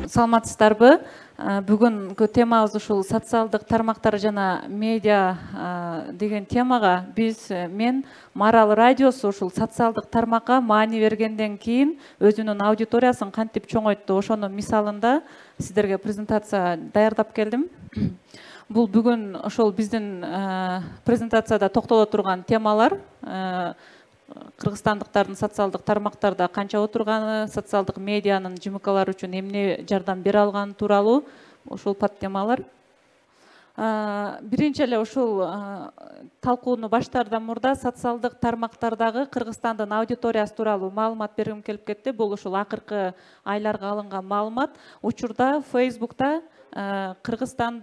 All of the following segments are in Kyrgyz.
Саламатсыздарбы? Бүгүнкү темабыз ушул социалдык тармактар жана медиа деген темага мен Марал радиосу ушул социалдык тармакка маани бергенден кийин өзүнүн аудиториясын кантип чоңойтту, ошонун мисалында сиздерге презентация даярдап келдим. Бул бүгүн ошол биздин презентацияда токтоло турган темалар кыргызстандыктардын социалдык тармактарда канча отурганы, социалдык медианын жумакалары үчүн эмне жардам бере алганы тууралуу ушул подтемалар. Биринчи эле ушул талкууну баштаардан мурда социалдык тармактардагы Кыргызстандын аудиториясы тууралуу маалымат бергим келип кетти. Бул ушул акыркы айларга алынган маалымат. Учурда Facebook'та Кыргызстан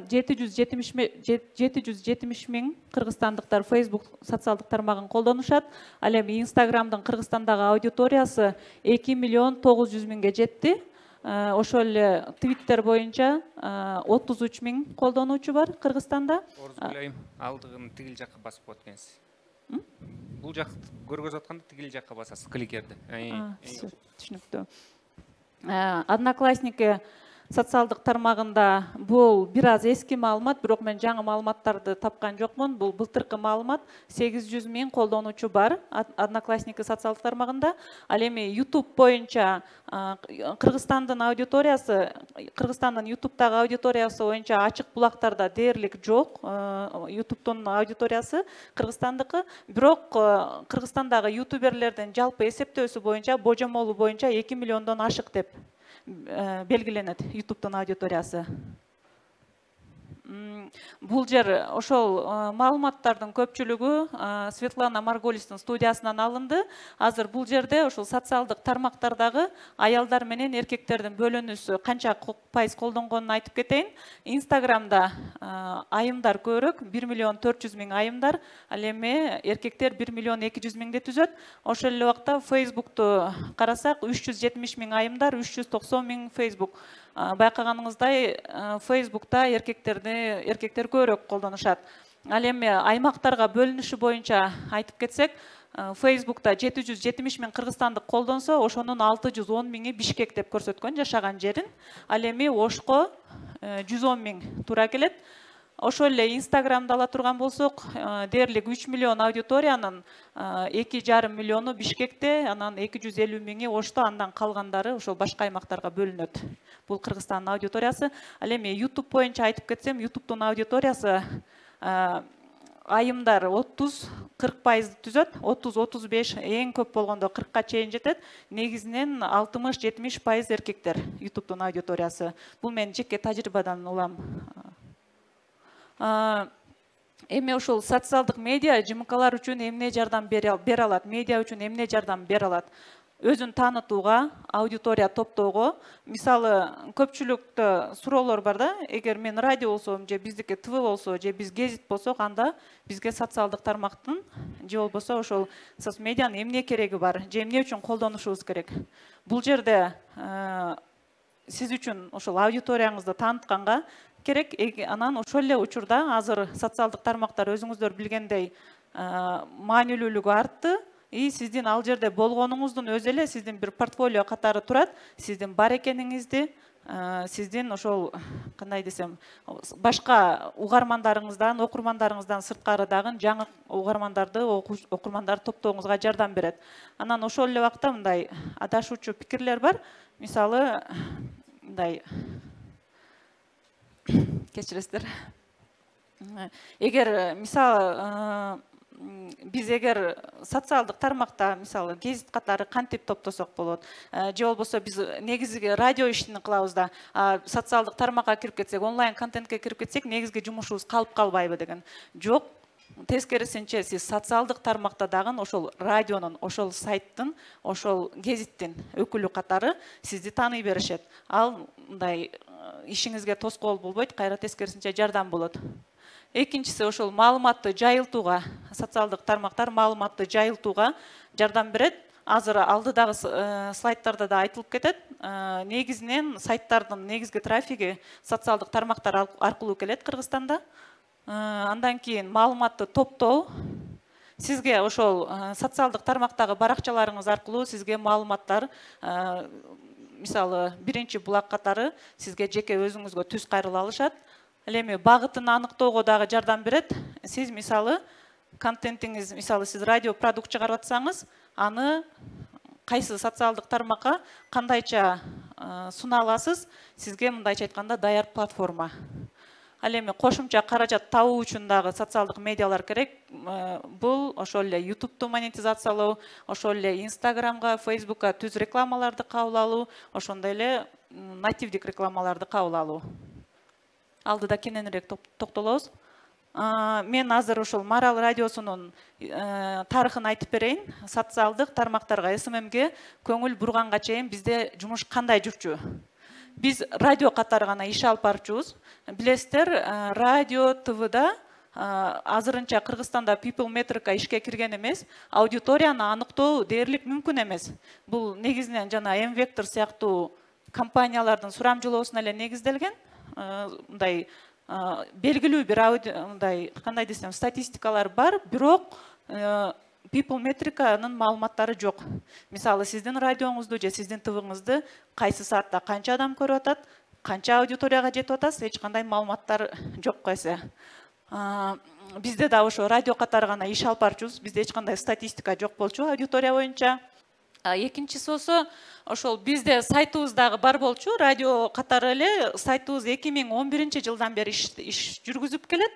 770 миң кыргызстандыктар Facebook социалдык тармагын колдонушат. Ал эми Instagram'дын Кыргызстандагы аудиториясы 2 миллион 900 миңге жетти. Ошол эле Twitter боюнча 33 миң колдонуучу бар Кыргызстанда. Орус ойлойм, алдыгын тигил жакка басып коет экенсиз. Бул жак көргөзүп атканда тигил жакка басасыз кликерди. Түшүнүктүү. Одноклассники социалдык тармагында бул бир аз эски маалымат, бирок мен жаңы маалыматтарды тапкан жокмун. Бул былтыркы маалымат. 800 миң колдонуучу бар Одноклассники социалдык тармагында. Ал эми YouTube боюнча Кыргызстандын аудиториясы, Кыргызстандын YouTube'дагы аудиториясы боюнча ачык булактарда дээрлик жок. YouTube'дун аудиториясы Кыргызстандыкы, бирок Кыргызстандагы ютуберлердин жалпы эсептөөсү боюнча, божомолу боюнча 2 миллиондон ашык деп белгиленет YouTube'дун аудиториясы. Бул жер ошол маалыматтардын көпчүлүгү Светлана Марголистин студиясынан алынды. Азыр бул жерде ошол социалдык тармактардагы аялдар менен эркектердин бөлүнүүсү канча пайыз колдонгонун айтып кетейин. Instagram'да айымдар көбүрөөк, 1 миллион 400 миң айымдар, ал эми эркектер 1 миллион 200 миңди түзөт. Ошол эле убакта Facebook'ту карасак 370 миң айымдар, 390 миң Facebook. Байкаганыңыздай Facebook'та эркектер көбүрөөк колдонушат. Ал эми аймактарга бөлүнүшү боюнча айтып кетсек, Facebook'та 770 миң кыргызстандык колдонсо, ошонун 610 миңи Бишкек деп көрсөткөн жашаган жерин. Ал эми Ошко 110 миң туура келет. Ошол эле Instagram'да ала турган болсок, дээрлик 3 миллион аудиториянын 2,5 миллиону Бишкекте, анан 250 миңи Ошто, андан калгандары ошол башка аймактарга бөлүнөт. Бул Кыргызстандын аудиториясы. Ал эми YouTube боюнча айтып кетсем, YouTube'дун аудиториясы айымдар 30-40% түзөт, 30-35, эң көп болгондо 40-ка чейин жетет. Негизинен 60-70% эркектер YouTube'дун аудиториясы. Бул мен жеке тажрыйбадан улам. Эми ошол социалдык медиа жумакалар үчүн эмне жардам бере алат, медиа үчүн эмне жардам бере алат? Өзүн таанытууга, аудитория топтоого. Мисалы, көпчүлүктө суроолор бар да, эгер мен радио болсом, же биздики ТВ болсо, же биз гезит болсок, анда бизге социалдык тармактын, же болбосо ошол соцмедианын эмне кереги бар, же эмне үчүн колдонушубуз керек? Бул жерде сиз үчүн ошол аудиторияңызды таанытканга керек, анан ошол эле учурда азыр социалдык тармактар өзүңүздөр билгендей маанилүүлүгү артты. Сиздин ал жерде болгонуңуздун өзү эле сиздин бир портфолио катары турат. Сиздин бар экениңизди, сиздин ошол кандай десем, башка угармандарыңыздан, окурмандарыңыздан сырткары дагы жаңы угармандарды, окурмандарды топтооңузга жардам берет. Анан ошол эле убакта мындай адашуучу пикирлер бар. Мисалы, мындай кечиресиздер. Эгер мисалы биз эгер социалдык тармакта, мисалы, гезит катары кантип топтосок болот, же болбосо биз негизги радио ишин кылабыз да, социалдык тармакка кирип кетсек, онлайн контентке кирип кетсек, негизги жумушубуз калып калбайбы деген. Жок, тескерисинче сиз социалдык тармакта дагы ошол радионун, ошол сайттын, ошол гезиттин өкүлү катары сизди тааный беришет. Ал мындай ишиңизге тоскоол болбойт, кайра тескерисинче жардам болот. Экинчиси ошол маалыматты жайылтууга, социалдык тармактар маалыматты жайылтууга жардам берет. Азыр алдыдагы слайдтарда да айтылып кетет. Негизинен сайттардын негизги трафиги социалдык тармактар аркылуу келет Кыргызстанда. Андан кийин маалыматты топтоо. Сизге ошол социалдык тармактагы баракчаларыңыз аркылуу сизге маалыматтар мисалы биринчи булак катары сизге жеке өзүңүзгө түз кайрыла алышат. Ал эми багытын аныктоого дагы жардам берет. Сиз мисалы контентиңиз, мисалы сиз радио продукт чыгарып атсаңыз, аны кайсы социалдык тармакка кандайча суна аласыз, сизге мындайча айтканда даяр платформа. Ал эми кошумча каражат табуу үчүн дагы социалдык медиалар керек. Бул ошол эле YouTube'ду монетизациялоо, ошол эле Instagram'га, Facebook'ка түз рекламаларды кабыл алуу, ошондой эле нативдик рекламаларды кабыл алуу. Алдыда кененирээк токтолобуз. Мен азыр ошол Марал радиосунун тарыхын айтып берейин. Социалдык тармактарга, СММге көңүл бурганга чейин бизде жумуш кандай жүрчү? Биз радио катары гана иш алып барчубуз. Билесиздер, радио, ТВда азырынча Кыргызстанда People Metric ишке кирген эмес, аудиторияны аныктоо дээрлик мүмкүн эмес. Бул негизинен жана M-Vector сыяктуу компаниялардын сурамжылоосуна эле негизделген. Мындай белгилүү бир мындай кандай десем статистикалар бар, бирок People Metric'нын маалыматтары жок. Мисалы сиздин радионуңузду же сиздин ТВңызды кайсы саатта канча адам көрүп атат, канча аудиторияга жетип атасыз, эч кандай маалыматтар жок эсе. Бизде да ошо радио катары гана иш алып барчубуз. Бизде эч кандай статистика жок болчу аудитория боюнча. Экинчиси болсо, ошол бизде сайтыбыз дагы бар болчу, радио катары эле сайтыбыз 2011-жылдан бери иш жүргүзүп келет.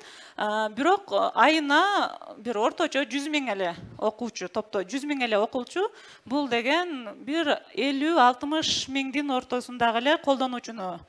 Бирок айына бир орточо 100 000 эле окуучу, топто 100 000 эле окуучу. Бул деген бир 50-60 миңдин ортосундагы эле колдонуучуну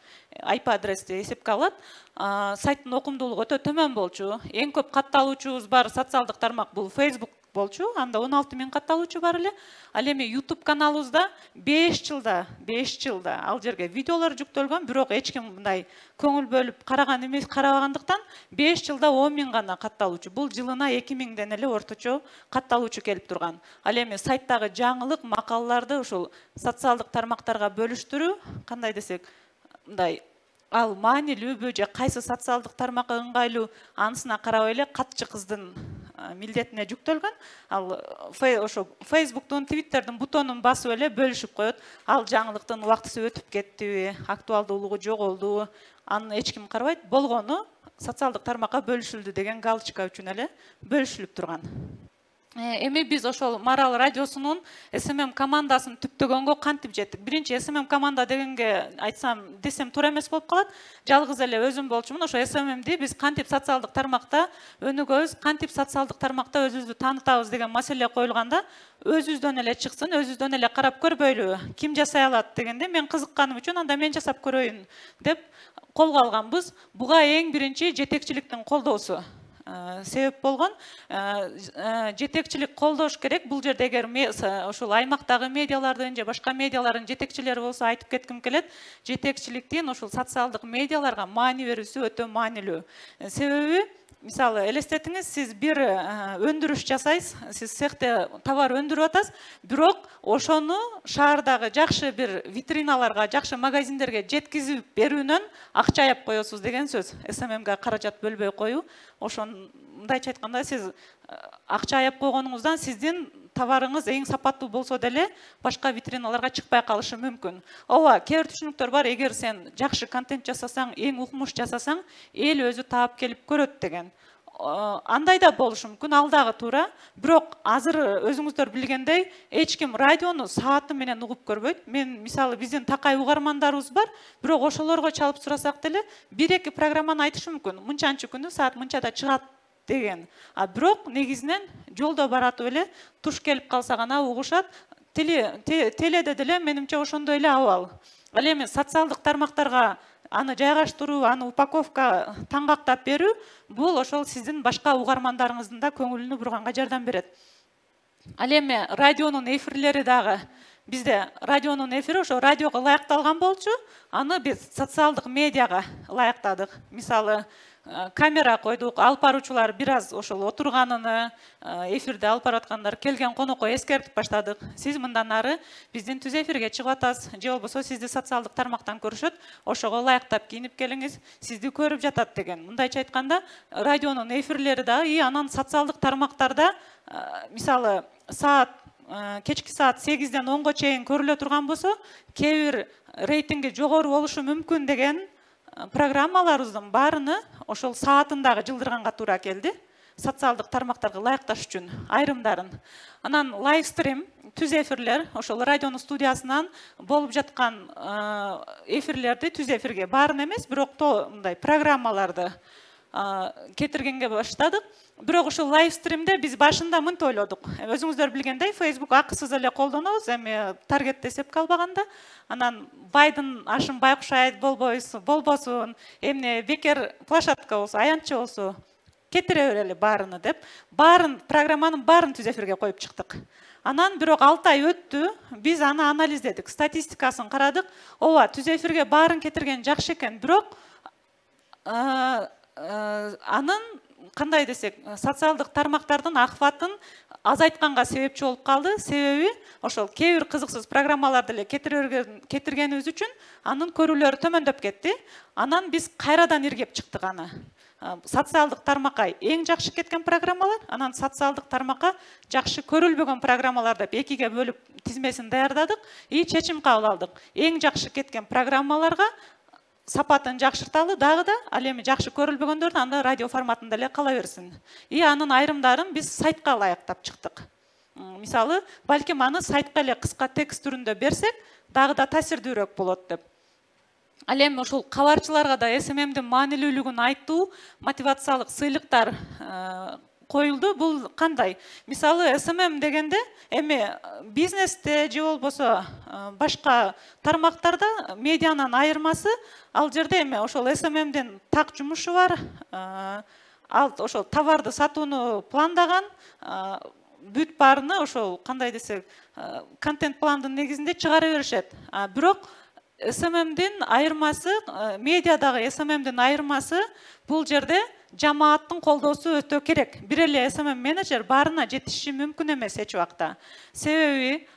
IP адрести эсепке алат. Сайттын окумдуулугу өтө төмөн болчу. Эң көп катталуучубуз бар социалдык тармак бул Facebook болчу, анда 16 000 катталуучу бар эле. Ал эми YouTube каналыбызда 5 жылда ал жерге видеолор жүктөлгөн, бирок эч ким мындай көңүл бөлүп караган эмес, карабагандыктан 5 жылда 10 000 гана катталуучу. Бул жылына 2 000ден эле орточо катталуучу келип турган. Ал эми сайттагы жаңылык, макалаларды ушул социалдык тармактарга бөлүштүрүү, кандай десек, мындай ал маанилүүбү же кайсы социалдык тармакка ыңгайлуу, анысына карабай эле катчы кыздын милдетине жүктөлгөн. Ал ошо Facebook'тун, Twitter'дын бутонун басып эле бөлүшүп коет. Ал жаңылыктын убактысы өтүп кеттиби, актуалдуулугу жоголду, аны эч ким карабайт. Болгону социалдык тармакка бөлүшүлдү деген галочка үчүн эле бөлүшүлүп турган. Эми биз ошол Марал радиосунун SMM командасын түптөгөнгө кантип жеттик? Биринчи SMM команда дегенге айтсам, десем туура эмес болуп калат. Жалгыз эле өзүм болчумун. Ошо SMMди биз кантип социалдык тармакта өнүгөбүз, кантип социалдык тармакта өзүбүздү таанытабыз деген маселе коюлганда, өзүбүздөн эле чыксын, өзүбүздөн эле карап көрбөйлү, ким жасай алат дегенде мен кызыкканым үчүн анда мен жасап көрөйүн деп колго алганбыз. Буга эң биринчи жетекчиликтин колдоосу себеп болгон. Жетекчилик колдош керек. Бул жерде эгер ошол аймактагы медиалардын же башка медиалардын жетекчилери болсо айтып кетким келет. Жетекчиликтин ошол социалдык медиаларга маани берүүсү өтө маанилүү. Себеби, мисалы, элестетиңиз, сиз бир өндүрүш жасайсыз, сиз цехте товар өндүрүп атасыз, бирок ошону шаардагы жакшы бир витриналарга, жакшы магазиндерге жеткизип берүүнөн акча аяп коесуз деген сөз. SMMге каражат бөлбөй коюу. Ошондайча айтканда, сиз акча аяп койгонуңуздан сиздин товарыңыз эң сапаттуу болсо деле башка витриналарга чыкпай калышы мүмкүн. Ооба, кээ бир түшүнүктөр бар, эгер сен жакшы контент жасасаң, эң укмуш жасасаң, эл өзү таап келип көрөт деген. Андай да болушу мүмкүн, ал дагы туура. Бирок азыр өзүңүздөр билгендей, эч ким радиону сааты менен угуп көрбөйт. Мен мисалы биздин такай угармандарыбыз бар, бирок ошолорго чалып сурасак деле 1-2 программаны айтышы мүмкүн. Мынчанчы күнү саат мынчада чыгат деген. Бирок негизинен жолдо баратып эле туш келип калса гана угушат. Теледе деле менимче ошондой эле абал. Ал эми социалдык тармактарга аны жайгаштыруу, аны упаковка таңгактап берүү, бул ошол сиздин башка угармандарыңыздын да көңүлүнү бурганга жардам берет. Ал эми радионун эфирлери дагы, бизде радионун эфири ошо радиого ылайыкталган болчу, аны биз социалдык медиага ылайыктадык. Мисалы, камера койдук, алып баруучулар бир аз ошол отурганын, эфирде алып бараткандар келген конокко эскертип баштадык. Сиз мындан ары биздин түз эфирге чыгып атасыз, же болбосо сизди социалдык тармактан көрүшөт, ошого ылайыктап кийинип келиңиз, сизди көрүп жатат деген. Мындайча айтканда, радионун эфирлери да анан социалдык тармактарда, мисалы, саат кечки саат 8-ден 10-га чейин көрүлө турган болсо, кээ бир рейтинги жогору болушу мүмкүн деген программаларыбыздын баарыны ошол саатындагы жылдырганга туура келди. Социалдык тармактарга ылайыкташ үчүн айрымдарын. Анан лайвстрим, түз эфирлер, ошол радионун студиясынан болуп жаткан эфирлерди түз эфирге баарын эмес, бирок мындай программаларды кетиргенге баштадык. Бирок ошол лайвстримде биз башында мынтип ойлодук. Өзүңүздөр билгендей, Facebook акысыз эле колдонобуз, эми таргет эсепке албаганда. Анан байдын ашын байкуш айт болбосун, эмне бекер площадка болсо, аянтчы болсо, кетире берели баарыны деп, программанын баарын түз эфирге коюп чыктык. Анан бирок 6 ай өттү, биз аны анализдедик, статистикасын карадык. Ооба, түз эфирге баарын кетирген жакшы экен, бирок анын кандай десек, социалдык тармактардын ахватын азайтканга себепчи болуп калды. Себеби ошол кээ бир кызыксыз программаларды эле кетиргенибиз үчүн анын көрүүлөрү төмөндөп кетти. Анан биз кайрадан иргеп чыктык аны. Социалдык тармакка эң жакшы кеткен программалар, анан социалдык тармакка жакшы көрүлбөгөн программалар деп экиге бөлүп тизмесин даярдадык и чечим кабыл алдык. Эң жакшы кеткен программаларга сапатын жакшырталы, дагы да ал эми жакшы көрүлбөгөндөрдү анда радио форматында эле кала берсин. И анын айрымдарын биз сайтка ылайыктап чыктык. Мисалы, балким аны сайтка эле кыска текст түрүндө берсек, дагы да таасирдүүрөөк болот деп. Ал эми ошол кабарчыларга да СММдин маанилүүлүгүн айтуу, мотивациялык сыйлыктар коюлду. Бул кандай? Мисалы, СММ дегенде эми бизнесте же болбосо башка тармактарда медианын айырмасы, ал жерде эми ошол СММдин так жумушу бар. Ал ошол товарды сатууну пландаган, бүт баарыны ошол кандай десек, контент пландын негизинде чыгара беришет. Бирок СММдин айырмасы, медиадагы СММдин айырмасы бул жерде жамааттын колдоосу өтө керек. Бир эле СММ менеджер баарына жетиши мүмкүн эмес эч убакта. Себеби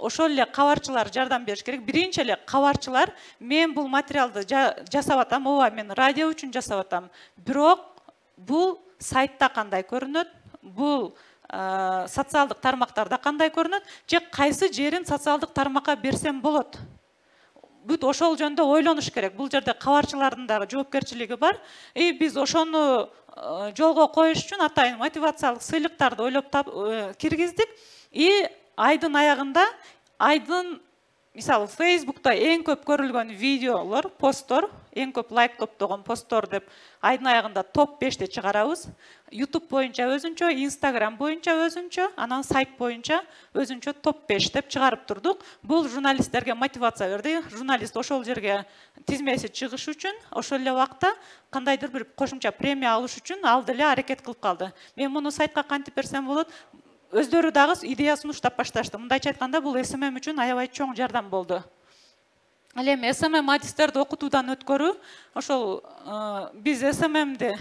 ошол эле кабарчылар жардам бериш керек. Биринчи эле кабарчылар, мен бул материалды жасап атам, ооба мен радио үчүн жасап атам. Бирок бул сайтта кандай көрүнөт? Бул социалдык тармактарда кандай көрүнөт? Же кайсы жерин социалдык тармакка берсем болот? Бүт ошол жөндө ойлонуш керек. Бул жерде кабарчылардын дагы жоопкерчилиги бар. Биз ошону жолго коюш үчүн атайын мотивациялык сыйлыктарды ойлоп киргиздик. Айдын аягында, мисалы, Facebook'ta эң көп көрүлгөн видеолор, посттор, эң көп лайк топтогон посттор деп айдын аягында топ 5-те чыгарабыз. YouTube боюнча өзүнчө, Instagram боюнча өзүнчө, анан сайт боюнча өзүнчө топ 5 деп чыгарып турдук. Бул журналисттерге мотивация берди. Журналист ошол жерге тизмеси чыгыш үчүн, ошол эле убакта кандайдыр бир кошумча премия алыш үчүн ал деле аракет кылып калды. Мен муну сайтка кантип берсем болот? Өздөрү дагы идея сунуштап башташты. Мындайча айтканда, бул СММ үчүн аябай чоң жардам болду. Ал эми СММ адистерди окутуудан өткөрүү, ошол биз СММди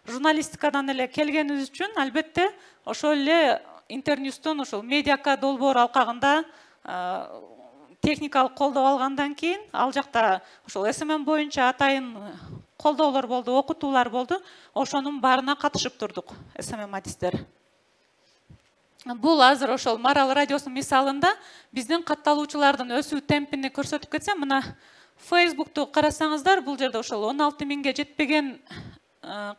журналистикадан эле келгенибиз үчүн, албетте, ошол эле Интерньюстун ошол медиака долбоор алкагында техникалык колдоо алгандан кийин, ал жакта ошол СММ боюнча атайын колдоолор болду, окутуулар болду. Ошонун баарына катышып турдук СММ адистер. Бул азыр ошол Марал радиосунун мисалында биздин катталуучулардын өсүү темпини көрсөтүп кетсем, мына Facebook'ту карасаңыздар, бул жерде ошол 16 миңге жетпеген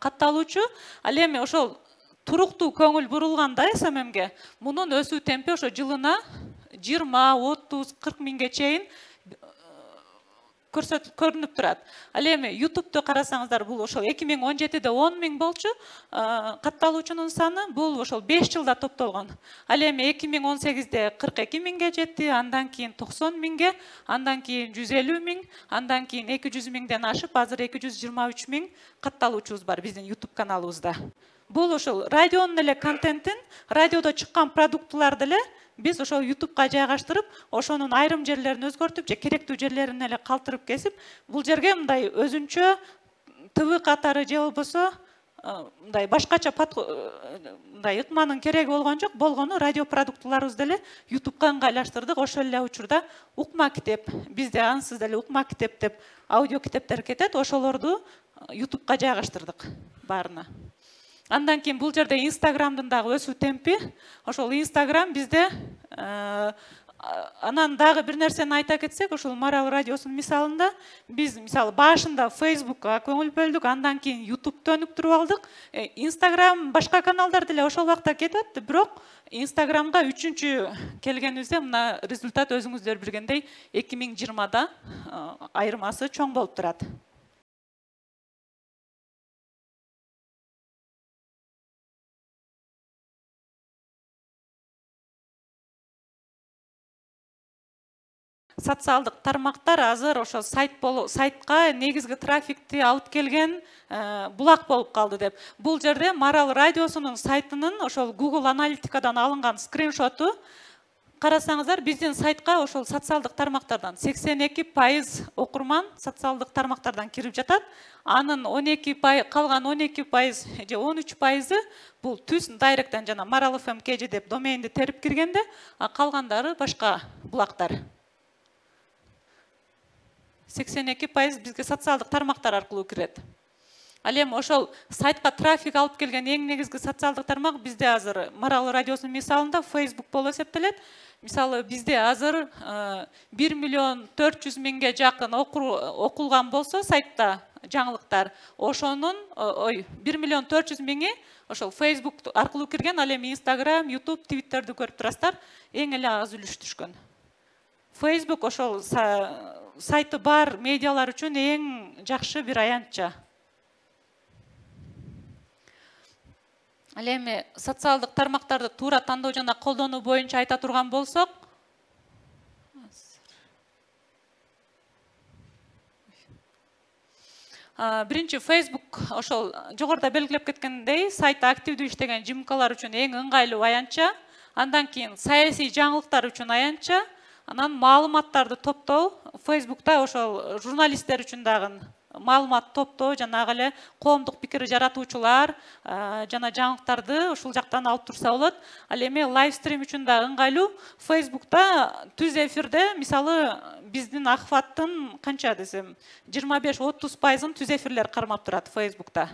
катталуучу, ал эми ошол туруктуу көңүл бурулганда СММге, мунун өсүү темпи ошо жылына 20, 30, 40 миңге чейин көрүнүп турат. Ал эми YouTube'ду карасаңыздар, бул ошол 2017-де 10 миң болчу катталуучунун саны, бул ошол 5 жылда топтолгон. Ал эми 2018-де 42 миңге жетти, андан кийин 90 миңге, андан кийин 150 миң, андан кийин 200 миңден ашып, азыр 223 миң катталуучубуз бар биздин YouTube каналыбызда. Бул ошол радионун эле контентин, радиодо чыккан продуктуларды эле биз ошол YouTube'га жайгаштырып, ошонун айрым жерлерин өзгөртүп, же керектүү жерлерин эле калтырып кесип, бул жерге мындай өзүнчө ТВ катары же болбосо мындай башкача мындай ыкманын кереги болгон жок, болгону радио продуктуларыбызды эле YouTube'га ыңгайлаштырдык. Ошол эле учурда укма китеп, бизде ансыз деле укма китеп деп аудио китептер кетет, ошолорду YouTube'га жайгаштырдык баарына. Андан кейін бұл жерде Инстаграмдың дағы өсу темпі. Ошол Инстаграм бізде анан дагы бир нерсени айта кетсек, ошол Марал радиосунун мисалында биз мисалы башында Facebook'ка көңүл бөлдүк, андан кийин YouTube'ду өнүктүрүп алдык. Instagram башка каналдар деле ошол убакта кетип атты, бирок Instagram'га 3-чү келгенибизде мына результат өзүңүздөр билгендей 2020да айырмасы чоң болуп турат. Социалдык тармактар азыр ошо сайтка негизги трафикти алып келген булак болуп калды деп. Бул жерде Марал радиосунун сайтынын ошол Google аналитикадан алынган скриншоту карасаңыздар, биздин сайтка ошол социалдык тармактардан 82% окурман социалдык тармактардан кирип жатат. Анын 12% калган 12% же 13% бул түз дайректен жана Марал FM KG деп доменди терип киргенде, а калгандары башка булактар. 82% бизге социалдык тармактар аркылуу кирет. Ал эми ошол сайтка трафик алып келген эң негизги социалдык тармак бизде азыр Марал радиосунун мисалында Facebook болуп эсептелет. Мисалы бизде азыр 1.400.000 жакын окулган болсо сайтта жаңылыктар, ошонун 1.400.000 ошол Facebook аркылуу кирген. Ал эми Instagram, YouTube, Twitter'ди көрүп турасыздар, эң эле аз үлүш түшкөн. Facebook ошол сайты бар медиалар үчүн эң жакшы бир аянтча. Ал эми социалдык тармактарды туура тандоо жана колдонуу боюнча айта турган болсок, биринчи Facebook ошол жогоруда белгилеп кеткендей сайтта активдүү иштеген жымкалар үчүн эң ыңгайлуу аянтча. Андан кийин саясий жаңылыктар үчүн аянтча. Анан маалыматтарды топтоо, Facebook'та ошол журналисттер үчүн дагы маалымат топтоо, жанагы эле коомдук пикир жаратуучулар жана жаңылыктарды ушул жактан алып турса болот. Ал эми лайвстрим үчүн да ыңгайлуу. Facebook'та түз эфирде, мисалы, биздин ахваттын канча десем, 25-30%-ын түз эфирлер кармап турат Facebook'та.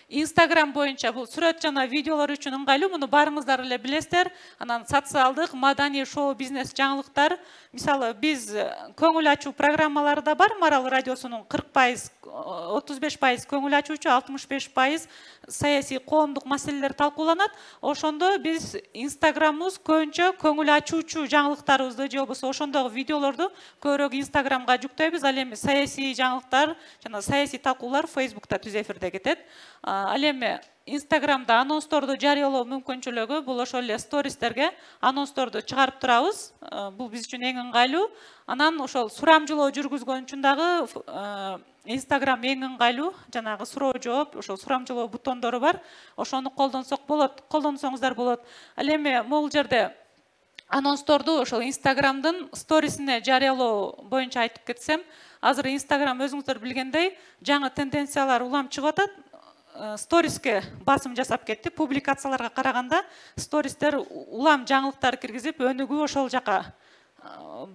Instagram боюнча бул сүрөт жана видеолор үчүн ыңгайлуу, муну барыңыздар эле билесиздер. Анан социалдык, маданий, шоу, бизнес жаңылыктар. Мисалы, биз көңүл ачуу программалары да бар. Марал радиосунун 40%, 35% көңүл ачуучу, 65% саясий коомдук маселелер талкууланат. Ошондо биз Instagram'ыбыз көбүнчө көңүл ачуучу жаңылыктарыбызды же болбосо ошондогу видеолорду көбүрөөк Instagram'га жүктөйбүз. Ал эми саясий жаңылыктар жана саясий талкуулар Facebook'та түз эфирде кетет. Ал эми Instagram'да анонсторду жарыялоо мүмкүнчүлүгү, бул ошол эле стористерге анонсторду чыгарып турабыз. Бул биз үчүн эң ыңгайлуу. Анан ошол сурамжылоо жүргүзгөн үчүн дагы Instagram эң ыңгайлуу. Жанагы суроо жооп, ошол сурамжылоо бутондору бар. Ошону колдонсоңуздар болот. Ал эми могул жерде анонсторду ошол Instagram'дын сторисине жарыялоо боюнча айтып кетсем, азыр Instagram өзүңүздөр билгендей жаңы тенденциялар улам чыгып атат. Сториске басым жасап кетти. Публикацияларга караганда стористер улам жаңылыктар киргизип, өнүгүү ошол жака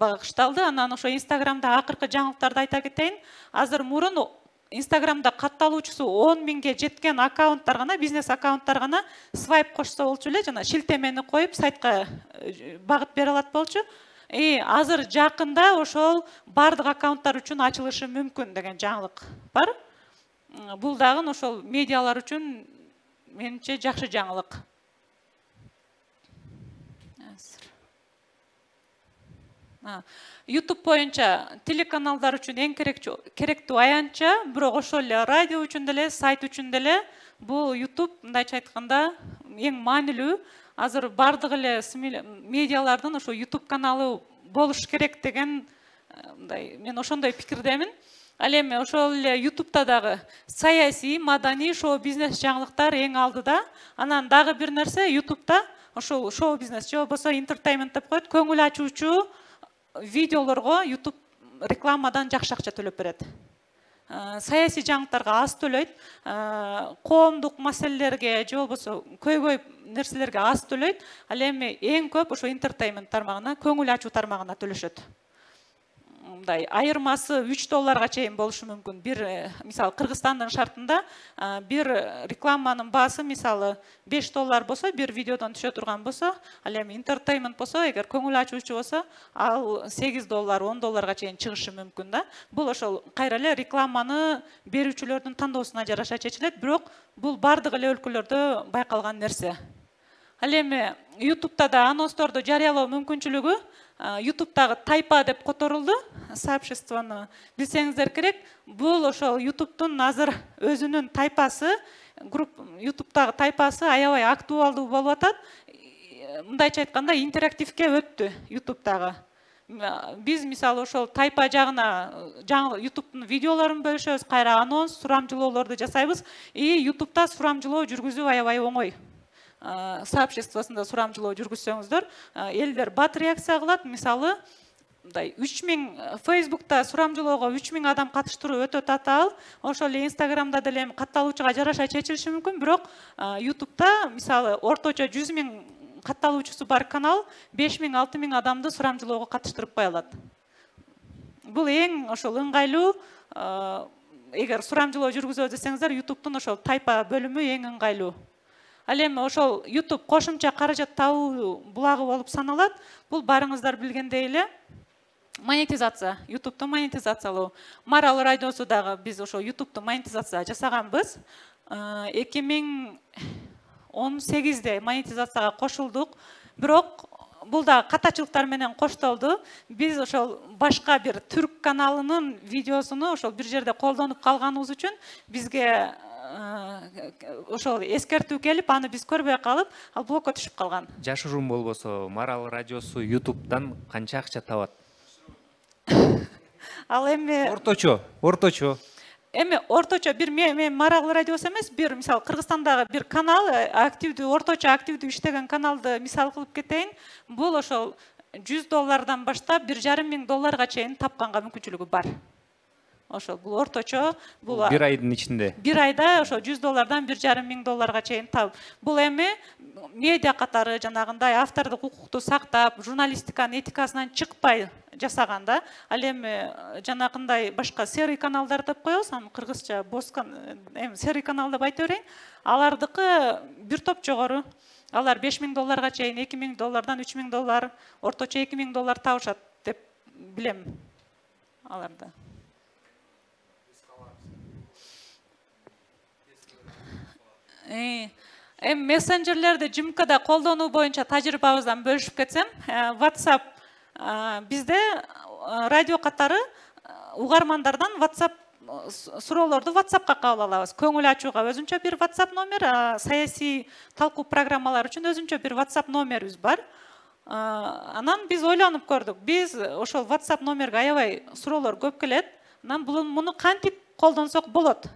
багышталды. Анан ошо Instagram'да акыркы жаңылыктарды айта кетейин. Азыр мурун Instagram'да катталуучусу 10.000 жеткен аккаунттар гана, бизнес аккаунттар гана свайп кошсо болчу эле, жана шилтемени коюп сайтка багыт бере алат болчу. Азыр жакында ошол бардык аккаунттар үчүн ачылышы мүмкүн деген жаңылык бар. Бул дагы ошол медиалар үчүн менимче жакшы жаңылык. YouTube боюнча телеканалдар үчүн эң керектүү аянтча, бирок ошол эле радио үчүн деле, сайт үчүн деле бул YouTube мындайча айтканда эң маанилүү. Азыр бардык эле медиалардын ошо YouTube каналы болуш керек деген мен ошондой пикирдемин. Ал эми ошол эле YouTube'та дагы саясий, маданий, шоу бизнес жаңылыктар эң алдыда. Анан дагы бир нерсе, YouTube'та ошол шоу бизнес же болбосо entertainment деп коет, көңүл ачуучу видеолорго YouTube рекламадан жакшы акча төлөп берет. Саясий жаңылыктарга аз төлөйт, коомдук маселелерге же болбосо көйгөй нерселерге аз төлөйт. Ал эми эң көп ошо entertainment тармагына, көңүл ачуу тармагына төлөшөт. мындай айырмасы $3 чейин болушу мүмкүн. Бир мисалы Кыргызстандын шартында бир рекламанын баасы мисалы $5 болсо, бир видеодон түшө турган болсо, ал эми entertainment болсо, эгер көңүл ачуучу болсо, ал $8, $10 чейин чыгышы мүмкүн да. Бул ошол кайра эле рекламаны берүүчүлөрдүн тандоосуна жараша чечилет, бирок бул бардык эле өлкөлөрдө байкалган нерсе. Ал эми YouTube'да да анонсторду жарыялоо мүмкүнчүлүгү YouTube'дагы тайпа деп которулду, сообществону билсеңиздер керек. Бул ошол YouTube'дун азыр өзүнүн тайпасы, YouTube'дагы тайпасы аябай актуалдуу болуп атат. Мындайча айтканда интерактивге өттү YouTube'дагы. Биз мисалы ошол тайпа жагына жаңы YouTube'дун видеолорун бөлүшөбүз, кайра анонс, сурамжылоолорду жасайбыз. YouTube'да сурамжылоо жүргүзүү аябай оңой. Сообществосунда сурамжылоо жүргүзсөңүздөр, элдер бат реакция кылат. Мисалы, 3000 Facebook'та сурамжылоого 3000 адам катыштыруу өтө татаал. Ошол эле Instagram'да деле катталуучуга жараша чечилиши мүмкүн, бирок YouTube'да мисалы орточо 100 000 катталуучусу бар канал 5000 6000 адамды сурамжылоого катыштырып кое алат. Бул эң ошол ыңгайлуу, эгер сурамжылоо жүргүзөбүз десеңиздер, YouTube'дун ошол тайпа бөлүмү эң ыңгайлуу. Ал эми ошол YouTube кошумча каражат табуу булагы болуп саналат. Бул барыңыздар билгендей эле монетизация, YouTube'ду монетизациялоо. Марал радиосу дагы биз ошол YouTube'ду монетизация жасаганбыз. 2018-де монетизацияга кошулдук. Бирок бул да катачылыктар менен коштолду. Биз ошол башка бир түрк каналынын видеосуну ошол бир жерде колдонуп калганыбыз үчүн бизге ошол эскертүү келип, аны биз көрбөй калып, ал блокко түшүп калган. Жашыруун болбосо, Марал радиосу YouTube'дан канча акча табат? Ал эми орточо. Эми орточо бир мен Марал радиосу эмес, бир мисалы Кыргызстандагы бир канал, активдүү, орточо активдүү иштеген каналды мисал кылып кетейин. Бул ошол $100 баштап $1,500 чейин тапканга мүмкүнчүлүгү бар. Ошол бул орточо, бул бир айдын ичинде. Бир айда ошо $100 $1,500 чейин табып. Бул эми медиа катары жанагындай автордук укукту сактап, журналистиканын этикасынан чыкпай жасаганда, ал эми жанагындай башка серый каналдар деп коебуз, аны кыргызча боскан, эми серый канал деп айта берейин. Алардыкы бир топ жогору. Алар $5,000 чейин $2,000 $3,000, орточо $2,000 табышат деп билем аларды. Мессенджерлерди ЖМКда колдонуу боюнча тажрыйбабыздан бөлүшүп кетсем, WhatsApp бизде радио катары угармандардан WhatsApp суроолорду WhatsAppка кабыл алабыз. Көңүл ачууга өзүнчө бир WhatsApp номер, саясий талкуу программалар үчүн өзүнчө бир WhatsApp номерибиз бар. Анан биз ойлонуп көрдүк. Биз ошол WhatsApp номерге аябай суроолор көп келет. Анан муну кантип колдонсок болот?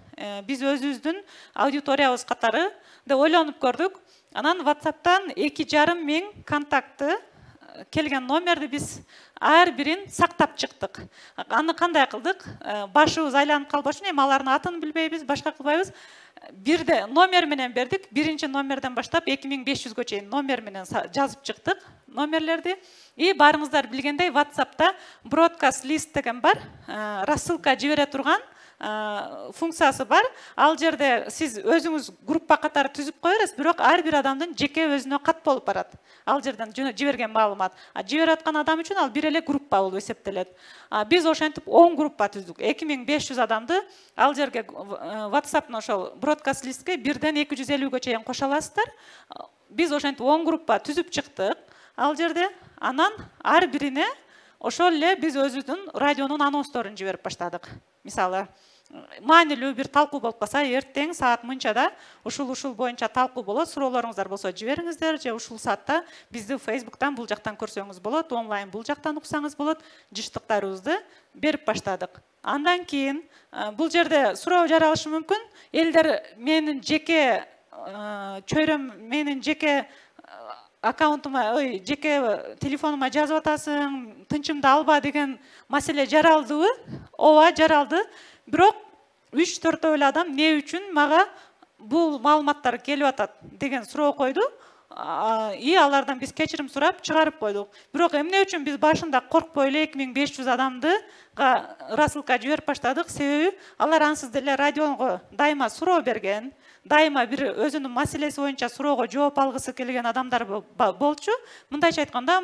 Биз өзүбүздүн аудиториябыз катары деп ойлонуп көрдүк. Анан WhatsApp'тан 2,5 контакты келген номерди биз ар бирин сактап чыктык. Аны кандай кылдык? Башыбыз айланып калбаш үчүн, эми алардын атын билбейбиз, башка кылбайбыз. Бирде номер менен бердик. Биринчи номерден баштап 2500-гө чейин номер менен жазып чыктык номерлерди. И барыңыздар билгендей WhatsApp'та broadcast list деген бар. Рассылка жибере турган функциясы бар. Ал жерде сиз өзүңүз группа катары түзүп кое бересиз, бирок ар бир адамдын жеке өзүнө кат болуп барат. Ал жерден жиберген маалымат. Жиберип аткан адам үчүн ал бир эле группа болуп эсептелет. Биз ошентип 10 группа түздүк. 2500 адамды ал жерге WhatsApp'ын ошол broadcast listке бирден 250-гө чейин кошо аласыздар. Биз ошентип 10 группа түзүп чыктык. Ал жерде анан ар бирине ошол эле биз өзүбүздүн радионун анонсторун жиберип баштадык. Мисалы, маанилүү бир талкуу болуп калса, эртең саат мынчада ушул боюнча талкуу болот. Суроолоруңуздар болсо жибериңиздер, же ушул саатта бизди Facebook'тан бул жактан көрсөңүз болот, онлайн бул жактан уксаңыз болот. Жыштыктарыбызды берип баштадык. Андан кийин бул жерде суроо жаралышы мүмкүн. Элдер менин жеке чөйрөм, менин жеке аккаунтума, жеке телефонума жазып атасың, тынчымды алба деген маселе жаралдыбы? Ооба, жаралды. Бирок 3-4 эле адам эмне үчүн мага бул маалыматтар келип атат деген суроо койду. и алардан биз кечирим сурап чыгарып койдук. Бирок эмне үчүн биз башында коркпой эле 2500 адамды рассылка жиберип баштадык? Себеби алар ансыз деле радиого дайыма суроо берген, дайыма бир өзүнүн маселеси боюнча суроого жооп алгысы келген адамдар болчу. Мындайча айтканда,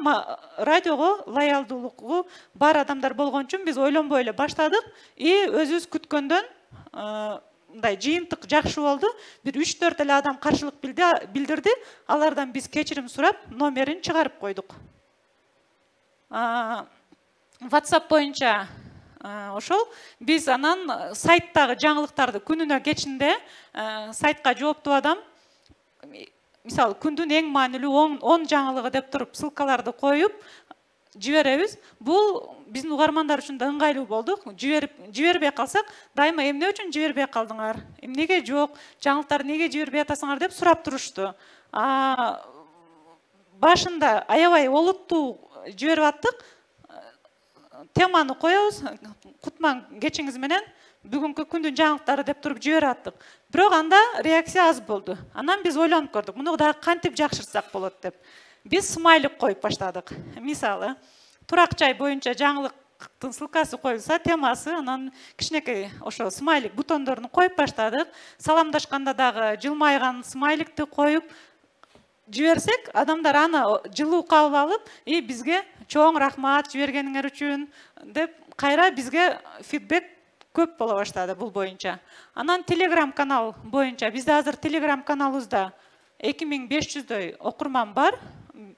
радиого лоялдуулугу бар адамдар болгон үчүн биз ойлонбой эле баштадык и өзүбүз күткөндөн мындай жыйынтык жакшы болду. Бир 3-4 эле адам каршылык билдирди. Алардан биз кечирим сурап, номерин чыгарып койдук. WhatsApp боюнча ошол биз анан сайттагы жаңылыктарды күнүнө кечинде сайтка жооптуу адам, мисалы күндүн эң маанилүү 10 жаңылыгы деп туруп ссылкаларды коюп жиберебиз. Бул биздин угармандар үчүн да ыңгайлуу болду. Жибербей калсак, дайыма эмне үчүн жибербей калдыңар? Эмнеге жок? Жаңылыктарды неге жибербей атасыңар деп сурап турушту. Башында аябай олуттуу жиберип аттык. Теманы коебуз, кутман кечиңиз менен бүгүнкү күндүн жаңылыктары деп туруп жиберип аттык. Бирок анда реакция аз болду. Анан биз ойлонуп көрдүк, муну дагы кантип жакшыртсак болот деп. Биз смайлик коюп баштадык. Мисалы, турак жай боюнча жаңылыктын ссылкасы коюлса, темасы, анан кичинекей ошо смайлик бутондорун коюп баштадык. Саламдашканда дагы жылмайган смайликти коюп жиберсек, адамдар аны жылуу кабыл алып, и бизге чоң рахмат жибергениңер үчүн деп кайра бизге фидбек көп боло баштады бул боюнча. Анан Telegram канал боюнча бизде азыр Telegram каналыбызда 2500дөй окурман бар.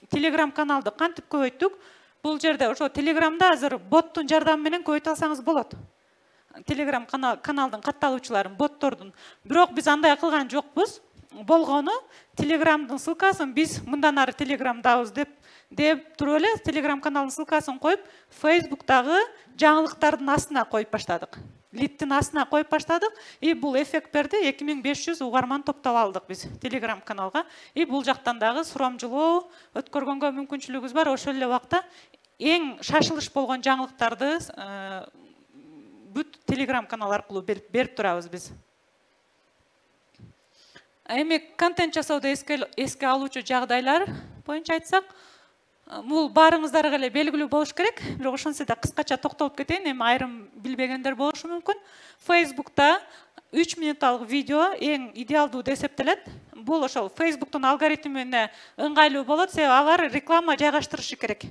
Telegram каналды кантип көбөйттүк? Бул жерде ошо Telegramда азыр боттун жардамы менен көбөйтө алсаңыз болот. Telegram каналдын катталуучуларын, боттордун. Бирок биз андай кылган жокпуз. Болгону Telegramдын ссылкасын биз мындан ары Telegramдабыз деп туруп эле Telegram каналдын ссылкасын коюп, Facebook'тагы жаңылыктардын астына коюп баштадык. Литтин астына коюп баштадык и бул эффект берди. 2500 угарман топтоп алдык биз Telegram каналга. И бул жактан дагы сурамжылоо өткөргөнгө мүмкүнчүлүгүбүз бар. Ошол эле убакта эң шашылыш болгон жаңылыктарды бүт Telegram канал аркылуу берип турабыз биз. Эми контент жасоодо эске алуучу жагдайлар боюнча айтсак, бул баарыңыздарга эле белгилүү болуш керек. Бирок ошонсо да кыскача токтолуп кетейин, эми айрым билбегендер болушу мүмкүн. Facebook'та 3 минутталык видео эң идеалдуу деп эсептелет. Бул ошол Facebook'тун алгоритмине ыңгайлуу болот, себеби алар реклама жайгаштырышы керек.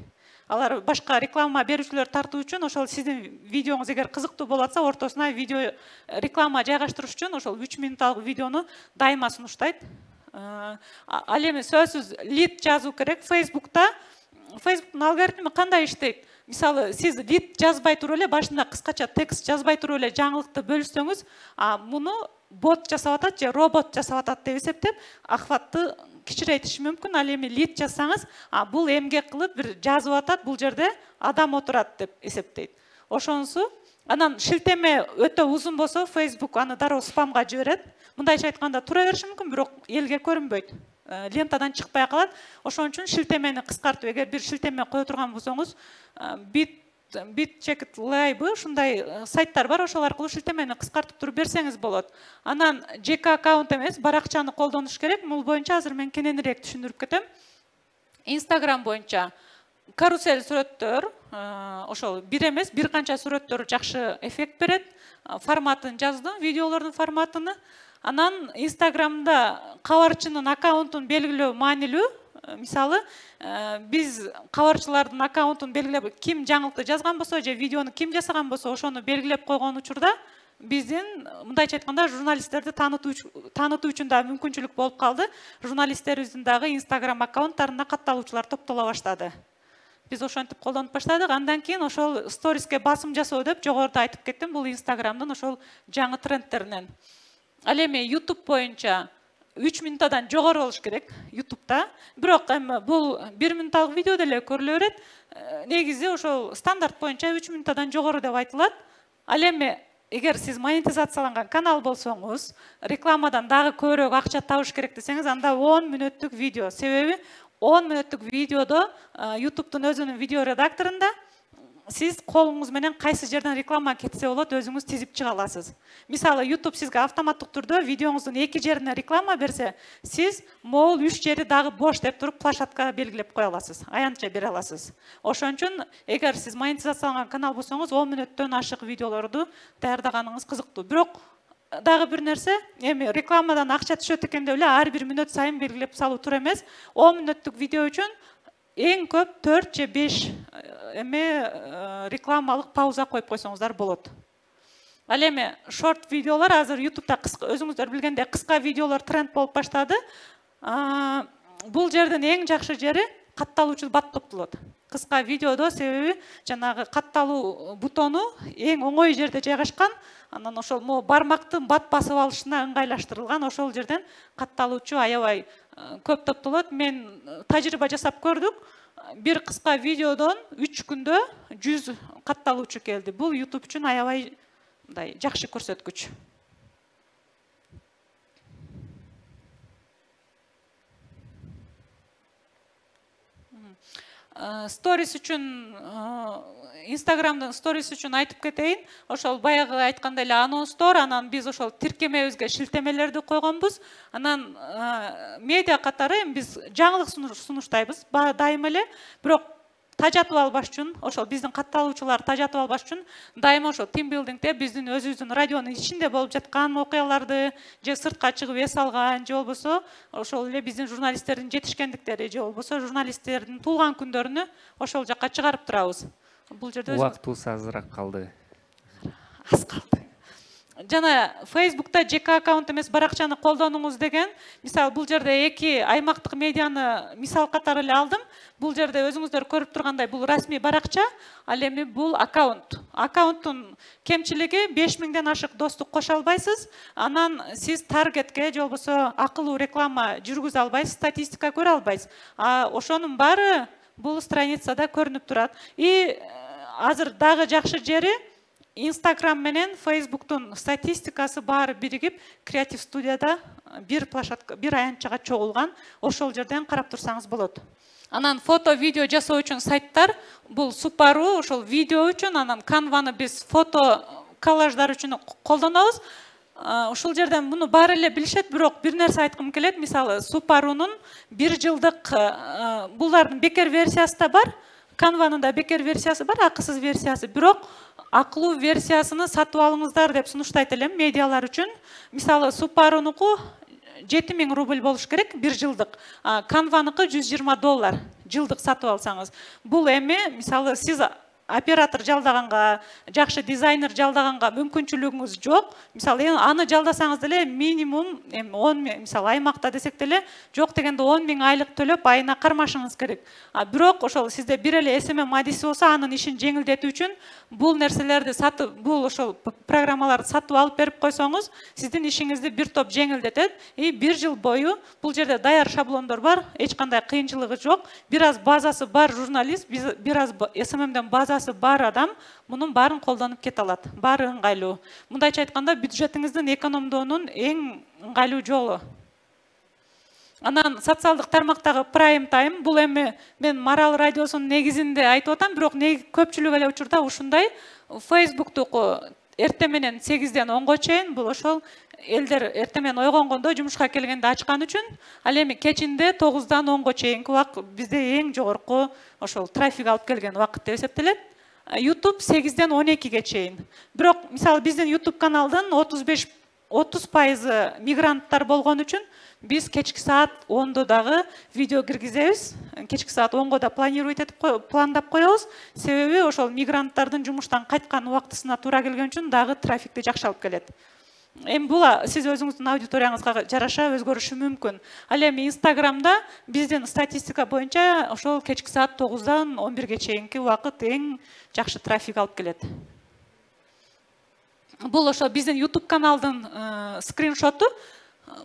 Алар башка реклама берүүчүлөр тартуу үчүн ошол сиздин видеоңуз эгер кызыктуу болуп атса, ортосуна видео реклама жайгаштырыш үчүн ошол 3 минутталык видеону дайыма сунуштайт. Ал эми сөзсүз лид жазуу керек. Facebook'тун алгоритми кандай иштейт? Мисалы, сиз лид жазбай туруп эле, башында кыскача текст жазбай туруп эле жаңылыкты бөлүшсөңүз, муну бот жасап атат же робот жасап атат деп эсептеп, ахватты кичирейтиши мүмкүн. Ал эми лид жазсаңыз, бул эмгек кылып бир жазып атат, бул жерде адам отурат деп эсептейт. Ошонусу, анан шилтеме өтө узун болсо, Facebook аны дароо спамга жиберет. Мындайча айтканда тура бериши мүмкүн, бирок элге көрүнбөйт. Лентадан чыкпай калат. Ошон үчүн шилтемени кыскартып, эгер бир шилтеме кое турган болсоңуз, BitCheckIt Live ушундай сайттар бар, ошол аркылуу шилтемени кыскартып туруп берсеңиз болот. Анан жеке аккаунт эмес, баракчаны колдонуш керек. Бул боюнча азыр мен кененирээк түшүндүрүп кетем. Instagram боюнча карусель сүрөттөр, ошол бир эмес, бир канча сүрөттөр жакшы эффект берет. Форматын жаздым, видеолордун форматыны. Анан Instagram'da кабарчынын аккаунтун белгилөө маанилүү. Мисалы, биз кабарчылардын аккаунтун белгилеп, ким жаңылыкты жазган болсо же видеону ким жасаган болсо, ошону белгилеп койгон учурда биздин мындайча айтканда журналисттерди таанытуу үчүн да мүмкүнчүлүк болуп калды. Журналисттерибиздин дагы Instagram аккаунттарына катталуучулар топтоло баштады. Биз ошентип колдонуп баштадык. Андан кийин ошол сториске басым жасоо деп жогоруда айтып кеттим. Бул Instagram'дын ошол жаңы трендтеринен. Ал эми YouTube боюнча 3 минуттадан жогору болуш керек YouTube'да. Бирок эми бул 1 минутталык видео деле көрүлө берет. Негизи ошол стандарт боюнча 3 минуттадан жогору деп айтылат. Ал эми эгер сиз монетизацияланган канал болсоңуз, рекламадан дагы көбүрөөк акча табыш керек десеңиз, анда 10 мүнөттүк видео. Себеби 10 мүнөттүк видеодо YouTube'дун өзүнүн видео редакторунда сиз колуңуз менен кайсы жерден реклама кетсе болот, өзүңүз тизип чыга аласыз. Мисалы, YouTube сизге автоматтык түрдө видеоңуздун 2 жерине реклама берсе, сиз могул 3 жери дагы бош деп туруп площадка белгилеп кое аласыз, аянтча бере аласыз. Ошон үчүн, эгер сиз монетизацияланган канал болсоңуз, 10 мүнөттөн ашык видеолорду даярдаганыңыз кызыктуу. Бирок дагы бир нерсе, эми рекламадан акча түшөт экен деп эле ар бир мүнөт сайын белгилеп салуу туура эмес. 10 мүнөттүк видео үчүн эң көп 4 же 5 рекламалык пауза коюп койсоңуздар болот. Ал эми шорт видеолор азыр YouTube'да өзүңүздөр билгендей кыска видеолор тренд болуп баштады. Бул жердин эң жакшы жери катталуучу бат топтолот. Кыска видеодо себеби жанагы катталуу бутону эң оңой жерде жайгашкан. Анан ошол бармактын бат басып алышына ыңгайлаштырылган, ошол жерден катталуучу аябай көп топтолот. Мен тажрыйба жасап көрдүк. Бир кыска видеодон 3 күндө 100 катталуучу келди. Бул YouTube үчүн аябай жакшы көрсөткүч. Сторис үчүн, Instagram'дан сторис үчүн айтып кетейин. Ошол баягы айткандай эле анонстор, анан биз ошол тиркемебизге шилтемелерди койгонбуз. Анан медиа катары биз жаңылык сунуштайбыз дайыма эле. Бирок тажатып албаш үчүн, ошол биздин катталуучулар тажатып албаш үчүн дайыма ошол тимбилдингде биздин өзүбүздүн радионун ичинде болуп жаткан окуяларды же сыртка чыгып эс алган же болбосо ошол эле биздин журналисттердин жетишкендиктери же болбосо журналисттердин туулган күндөрүнү ошол жакка чыгарып турабыз. Бул жерде убактыбыз азыраак калды. Аз калды. Жана Facebook'ta жеке аккаунт эмес баракчаны колдонуңуз деген. Мисалы, бул жерде 2 аймактык медианы мисал катары эле алдым. Бул жерде өзүңүздөр көрүп тургандай бул расмий баракча, ал эми бул аккаунт. Аккаунттун кемчилиги 5000ден ашык достук кошо албайсыз. Анан сиз таргетке же болбосо акылуу реклама жүргүзө албайсыз, статистика көрө албайсыз. Ошонун баары бул страницада көрүнүп турат. И азыр дагы жакшы жери Instagram менен Facebook'тун статистикасы баары биригип, Креатив студияда бир площадка, бир аянтчага чогулган. Ошол жерден карап турсаңыз болот. Анан фото, видео жасоо үчүн сайттар, бул Suparu, ошол видео үчүн, анан Canva'ны биз фото коллаждар үчүн колдонобуз. Ошол жерден муну баары эле билишет, бирок бир нерсе айткым келет. Мисалы, Suparu'нун 1 жылдык булардын бекер версиясы да бар. Canva'нын да бекер версиясы бар, акысыз версиясы. Бирок акылуу версиясыны сатып алыңыздар деп сунуштайт элем медиалар үчүн. Мисалы, Suparu'нуку 7000 рубль болуш керек 1 жылдык. Canva'ныкы $120 жылдык сатып алсаңыз. Бул эми мисалы сиз оператор жалдаганга, жакшы дизайнер жалдаганга мүмкүнчүлүгүңүз жок. Мисалы, аны жалдасаңыз деле минимум 10 мисалы аймакта десек деле жок дегенде 10.000 айлык төлөп айына кармашыңыз керек. Бирок ошол сизде бир эле SMM адиси болсо, анын ишин жеңилдетүү үчүн бул нерселерди сатып, бул ошол программаларды сатып алып берип койсоңуз, сиздин ишиңизди бир топ жеңилдетет. И 1 жыл бою бул жерде даяр шаблондор бар, эч кандай кыйынчылыгы жок. Бир аз базасы бар журналист, бир аз SMMден базасы бар адам мунун баарын колдонуп кете алат. Баары ыңгайлуу. Мындайча айтканда, бюджетиңиздин экономдоонун эң ыңгайлуу жолу. Анан социалдык тармактагы Prime Time, бул эми мен Марал радиосунун негизинде айтып атам, бирок көпчүлүк эле учурда ушундай. Facebook'туку эртең менен 8ден 10го чейин, бул ошол элдер эртең менен ойгонгондо жумушка келгенде ачкан үчүн, ал эми кечинде 9дан 10го чейинки убакыт бизде эң жогорку ошол трафик алып келген убакыт деп эсептелет. YouTube 8ден 12ге чейин. Бирок мисалы биздин YouTube каналдын 30% мигранттар болгон үчүн биз кечки саат 10до дагы видео киргизебиз. Кечки саат 10го да пландап коебуз. Себеби ошол мигранттардын жумуштан кайткан убактысына туура келген үчүн дагы трафикти жакшы алып келет. Эми бул сиз өзүңүздүн аудиторияңызга жараша өзгөрүшү мүмкүн. Ал эми Instagram'да биздин статистика боюнча ошол кечки саат 9дан 11ге чейинки убакыт эң жакшы трафик алып келет. Бул ошол биздин YouTube каналдын скриншоту.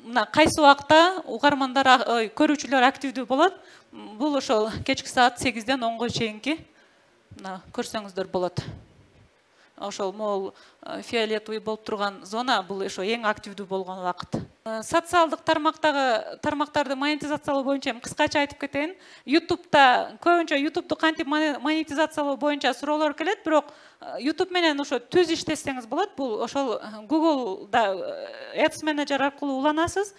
Мына кайсы убакта угармандар, көрүүчүлөр активдүү болот. Бул ошол кечки саат 8ден 10го чейинки. Мына көрсөңүздөр болот. ошол мол фиолетовый болуп турган зона бул ошо эң активдүү болгон убакыт. Социалдык тармактарды монетизациялоо боюнча кыскача айтып кетейин. YouTube'да көбүнчө YouTube'ду кантип монетизациялоо боюнча суроолор келет, бирок YouTube менен ошо түз иштесеңиз болот. Бул ошол Google'да Ads Manager аркылуу уланасыз.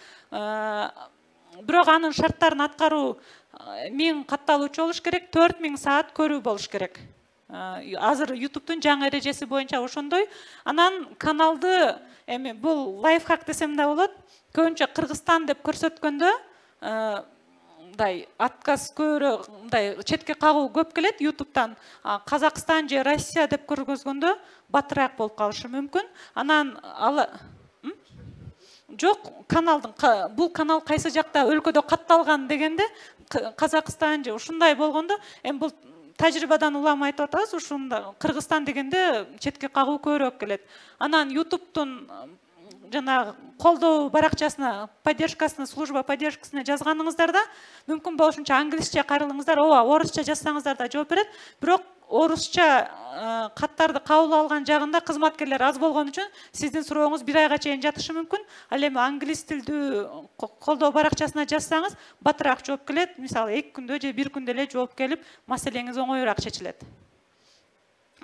Бирок анын шарттарын аткаруу 1000 катталуучу болуш керек, 4000 саат көрүү болуш керек. Азыр YouTube'дун жаңы эрежеси боюнча ошондой. Анан каналды эми бул лайфхак десем да болот. Көбүнчө Кыргызстан деп көрсөткөндө мындай отказ көбүрөөк мындай четке кагуу көп келет YouTube'дан. Казакстан же Россия деп көргөзгөндө батыраак болуп калышы мүмкүн. Анан жок, бул канал кайсы жакта өлкөдө катталган дегенде Казакстан же ушундай болгондо эми бул тажрыйбадан улам айтып атабыз, ушунда Кыргызстан дегенде четке кагуу көбүрөөк келет. Анан YouTube'дун жана колдоо баракчасына, поддержкасына, служба поддержкасына жазганыңыздарда мүмкүн болушунча англисче каралыңыздар, орусча жазсаңыздар да жооп берет. Бирок орусча каттарды кабыл алган жагында кызматкерлер аз болгон үчүн сиздин сурооңуз 1 айга чейин жатышы мүмкүн. Ал эми англис тилдүү колдоо баракчасына жазсаңыз батыраак жооп келет. Мисалы 2 күндө же 1 күндө эле жооп келип, маселеңиз оңоюраак чечилет.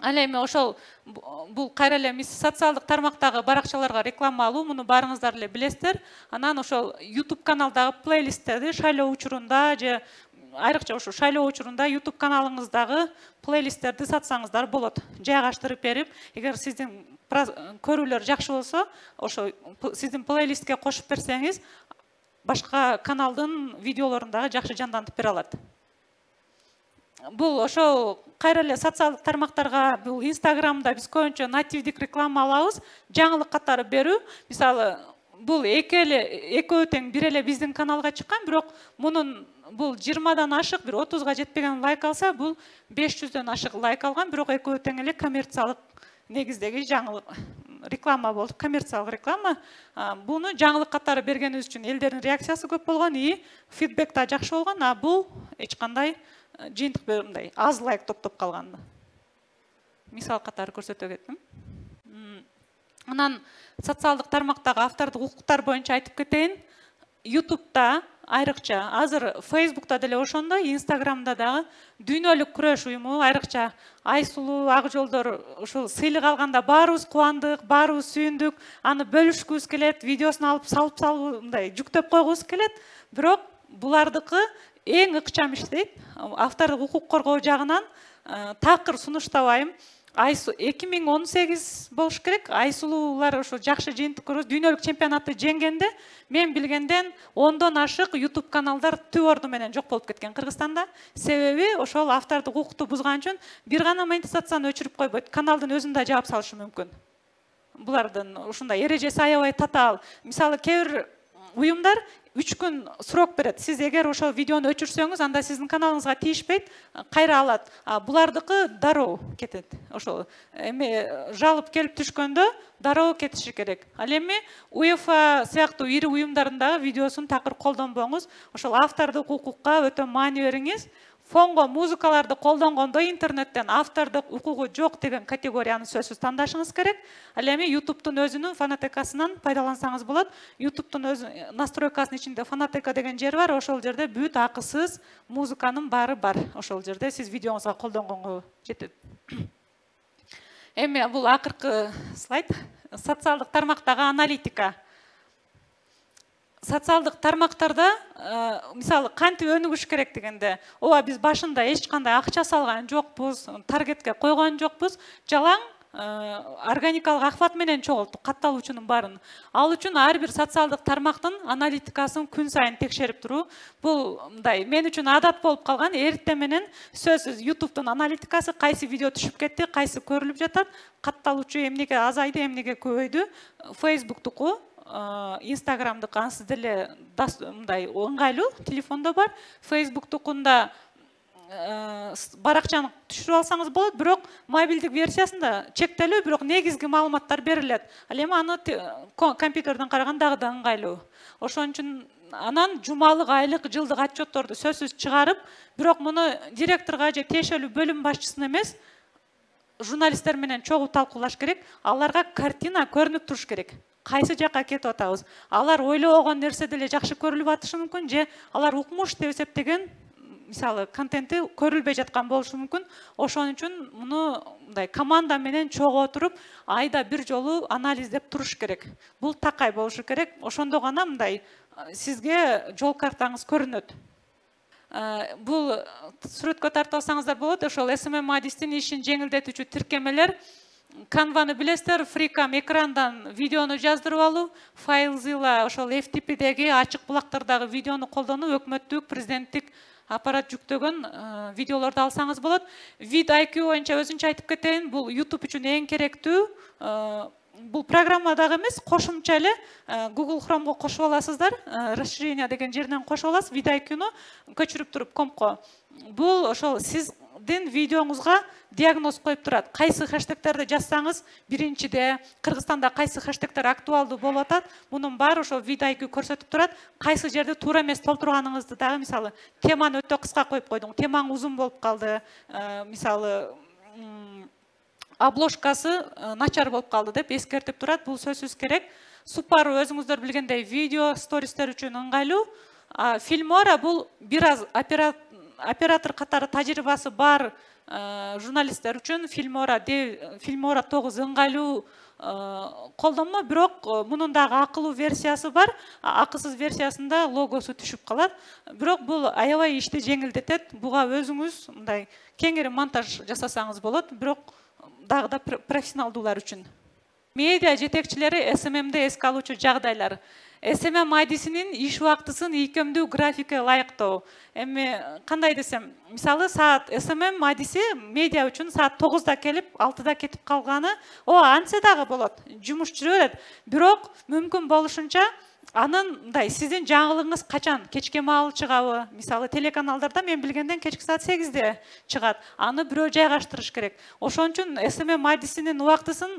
Ал эми ошол бул кайра эле социалдык тармактагы баракчаларга реклама алуу, муну баарыңыздар эле билесиздер. Анан ошол YouTube каналдагы плейлисттерди шайлоо учурунда же айрыкча ошо шайлоо учурунда YouTube каналыңыздагы плейлисттерди сатсаңыздар болот. Жайгаштырып берип, эгер сиздин көрүүлөр жакшы болсо, ошо сиздин плейлистке кошуп берсеңиз, башка каналдын видеолорундагы жакшы жандантып бере алат. Бул ошо кайра эле социалдык тармактарга, бул Instagram'да биз көбүнчө нативдик реклама алабыз, жаңылык катары берүү. Мисалы, бул экөө тең бир эле биздин каналга чыккан, бирок мунун бул 20дан ашык, бир 30га жетпеген лайк алса, бул 500дөн ашык лайк алган, бирок экөө тең эле коммерциялык негиздеги жаңылык реклама болду, коммерциялык реклама. Буну жаңылык катары бергенибиз үчүн элдердин реакциясы көп болгон, фидбек да жакшы болгон, бул эч кандай жыйынтык мындай аз лайк топтоп калган. Мисал катары көрсөтө кеттим. Анан социалдык тармактагы автордук укуктар боюнча айтып кетейин. YouTube'да айрыкча, азыр Facebook'та деле ошондой, Instagram'да дагы дүйнөлүк күрөш уюму, айрыкча Айсулуу, Акжолдор ушул сыйлык алганда баарыбыз кубандык, баарыбыз сүйүндүк, аны бөлүшкүбүз келет, видеосун алып салып мындай жүктөп койгубуз келет. Бирок булардыкы эң ыкчам иштейт. Автордук укук коргоо жагынан такыр сунуштабайм. 2018 болуш керек. Айсулуулар ошо жакшы жыйынтык көрөбүз. Дүйнөлүк чемпионатты жеңгенде мен билгенден 10дон ашык YouTube каналдар түп орду менен жок болуп кеткен Кыргызстанда. Себеби ошол автордук укукту бузган үчүн бир гана монетизацияны өчүрүп койбойт. Каналдын өзүн да жаап салышы мүмкүн. Булардын ушундай эрежеси аябай татаал. Мисалы, кээ бир уюмдар 3 күн срок берет. Сиз эгер ошол видеону өчүрсөңүз, анда сиздин каналыңызга тийишпейт, кайра алат. Булардыкы дароо кетет. Ошол эми жалып келип түшкөндө дароо кетиши керек. Ал эми UEFA сыяктуу ири уюмдарындагы видеосун такыр колдонбоңуз. Ошол автордук укукка өтө маани бериңиз. Фонго музыкаларды колдонгондо интернеттен автордук укугу жок деген категорияны сөзсүз тандашыңыз керек. Ал эми YouTube'дун өзүнүн фонотекасынан пайдалансаңыз болот. YouTube'дун өз настройкасынын ичинде фонотека деген жер бар. Ошол жерде бүт акысыз музыканын баары бар. Ошол жерде сиз видеоңузга колдонгонго жетет. Эми бул акыркы слайд. Социалдык тармактагы аналитика. Социалдык тармактарда мисалы кантип өнүгүш керек дегенде, биз башында эч кандай акча салган жокпуз, таргетке койгон жокпуз, жалаң органикалык ахват менен чогулттук катталуучунун баарын. Ал үчүн ар бир социалдык тармактын аналитикасын күн сайын текшерип туруу, бул мындай мен үчүн адат болуп калган. Эртең менен сөзсүз YouTube'дун аналитикасы, кайсы видео түшүп кетти, кайсы көрүлүп жатат, катталуучу эмнеге азайды, эмнеге көбөйдү. Facebook'туку, Instagram'дыкы ансыз деле мындай ыңгайлуу, телефондо бар. Facebook'тукунда баракчаны түшүрүп алсаңыз болот, бирок мобилдик версиясында чектелүү, бирок негизги маалыматтар берилет. Ал эми аны компьютерден караганда да ыңгайлуу. Ошон үчүн анан жумалык, айлык, жылдык отчетторду сөзсүз чыгарып, бирок муну директорго же тиешелүү бөлүм башчысына эмес, журналисттер менен чогуу талкуулаш керек. Аларга картина көрүнүп туруш керек. Кайсы жакка кетип атабыз? Алар ойлогон нерсе деле жакшы көрүлүп атышы мүмкүн, же алар укмуш деп эсептеген мисалы контенти көрүлбөй жаткан болушу мүмкүн. Ошон үчүн муну мындай команда менен чогуу отуруп, айда бир жолу анализдеп туруш керек. Бул такай болушу керек. Ошондо гана мындай сизге жол картаңыз көрүнөт. Бул сүрөткө тартып алсаңыздар болот. Ошол SMM адистин ишин жеңилдетүүчү тиркемелер. Canva'ны билесиздер, FreeCam экрандан видеону жаздырып алуу, FileZilla ошол FTP-деги ачык булактардагы видеону колдонуп, өкмөттүк, президенттик аппарат жүктөгөн видеолорду алсаңыз болот. VidIQ боюнча өзүнчө айтып кетейин, бул YouTube үчүн эң керектүү. Бул программадагы эмес, кошумча эле Google Chrome'го кошуп аласыздар. Расширение деген жерден кошуп аласыз, VidIQ-ну көчүрүп туруп компко. Бул ошол сиздин видеоңузга диагноз коюп турат. Кайсы хэштегтерди жазсаңыз, биринчиде Кыргызстанда кайсы хэштегтер актуалдуу болуп атат, мунун баары ошол VidIQ көрсөтүп турат. Кайсы жерде туура эмес толтурганыңызды дагы, мисалы, теманы өтө кыска коюп койдуң, темаң узун болуп калды, мисалы, обложкасы начар болуп калды деп эскертип турат. Бул сөзсүз керек. Subaru өзүңүздөр билгендей видео стористер үчүн ыңгайлуу. Filmora бул бир аз оператор катары тажрыйбасы бар журналисттер үчүн Filmora 9 ыңгайлуу колдонмо, бирок мунун дагы акылуу версиясы бар. Акысыз версиясында логосу түшүп калат. Бирок бул аябай ишти жеңилдетет. Буга өзүңүз мындай кеңири монтаж жасасаңыз болот, бирок дагы да профессионалдуулар үчүн. Медиа жетекчилери SMM-де эске алуучу жагдайлар. SMM адисинин иш убактысын ийкемдүү графикке ылайыктоо. Эми кандай десем, мисалы саат SMM адиси медиа үчүн саат 9-да келип, 6-да кетип калганы, антсе дагы болот. Жумуш жүрө берет. Бирок мүмкүн болушунча анын мындай сиздин жаңылыгыңыз качан кечке маал чыгабы? Мисалы телеканалдарда мен билгенден кечки саат 8-де чыгат. Аны бирөө жайгаштырыш керек. Ошон үчүн SMM адисинин убактысын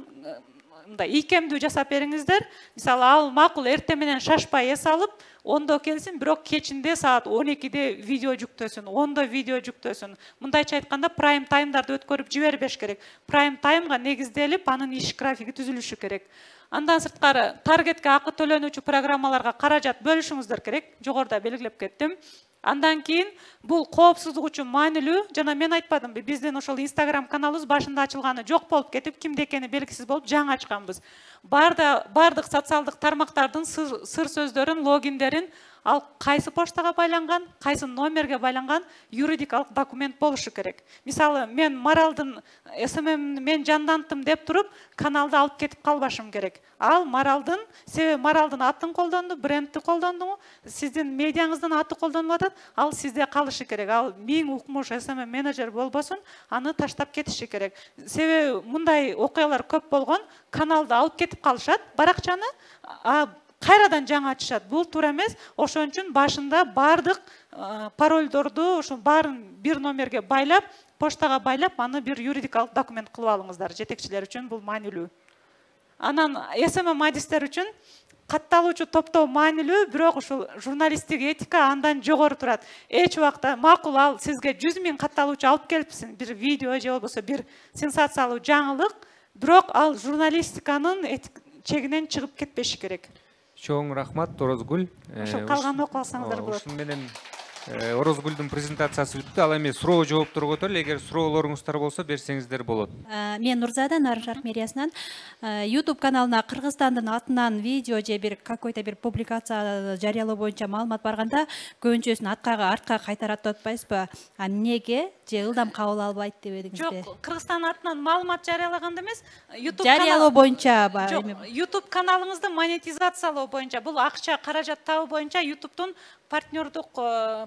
мындай ийкемдүү жасап бериңиздер. Мисалы ал макул эртең менен шашпай эс алып, 10-до келсин, бирок кечинде саат 12-де видео жүктөсүн, 10-до видео жүктөсүн. Мындайча айтканда прайм таймдарды өткөрүп жибербеш керек. Прайм таймга негизделип, анын иш графиги түзүлүшү керек. Андан сырткары таргетке акы төлөнүүчү программаларга каражат бөлүшүңүздөр керек. Жогоруда белгилеп кеттим. Андан кийин бул коопсуздук үчүн маанилүү. Жана мен айтпадымбы, биздин ошол Instagram каналыбыз башында ачылганы жок болуп кетип, кимде экени белгисиз болуп жаңы ачканбыз. Бардык социалдык тармактардын сыр сөздөрүн, логиндерин ал кайсы поштага байланган, кайсы номерге байланган юридикалык документ болушу керек. Мисалы, мен Маралдын SMM мен жандантым деп туруп, каналды алып кетип калбашым керек. Ал Маралдын, себеби Маралдын атын колдонду, брендти колдондуңу, сиздин медиаңыздын аты колдонуп атат, ал сизде калышы керек. Ал миң укмуш SMM менеджер болбосун, аны таштап кетиши керек. Себеби мындай окуялар көп болгон, каналды алып кетип калышат, баракчаны кайрадан жаңы ачышат. Бул туура эмес. Ошон үчүн башында бардык парольдорду ошо баарын бир номерге байлап, поштага байлап, аны бир юридикалык документ кылып алыңыздар. Жетекчилер үчүн бул маанилүү. Анан SMM адистер үчүн катталуучу топтоо маанилүү, бирок ушул журналисттик этика андан жогору турат. Эч убакта макул ал сизге 100 000 катталуучу алып келипсиң, бир видео же болбосо бир сенсациялуу жаңылык, бирок ал журналистиканын чегинен чыгып кетпеши керек. Чоң рахмат, Орозгүл. Ошо калганын окуп алсаңыздар болот. Ушун менен Орозгүлдүн презентациясы бүттү. Ал эми суроо жооптор көтөрүлүп, эгер суроолоруңуздар болсо берсеңиздер болот. Мен Нурзада, Нарын Шарк мериясынан. YouTube каналына Кыргызстандын атынан видео же бир какой-то бир публикация жарыялоо боюнча маалымат барганда, көбүнчөсүн артка кайтарат атпайсызбы? Эмнеге же ылдам кабыл албайт деп эдиңизби? Жок, Кыргызстан атынан маалымат жарыялаганда эмес, YouTube жарыялоо боюнча YouTube каналыңызды монетизациялоо боюнча, бул акча каражат табуу боюнча YouTube'тун партнердук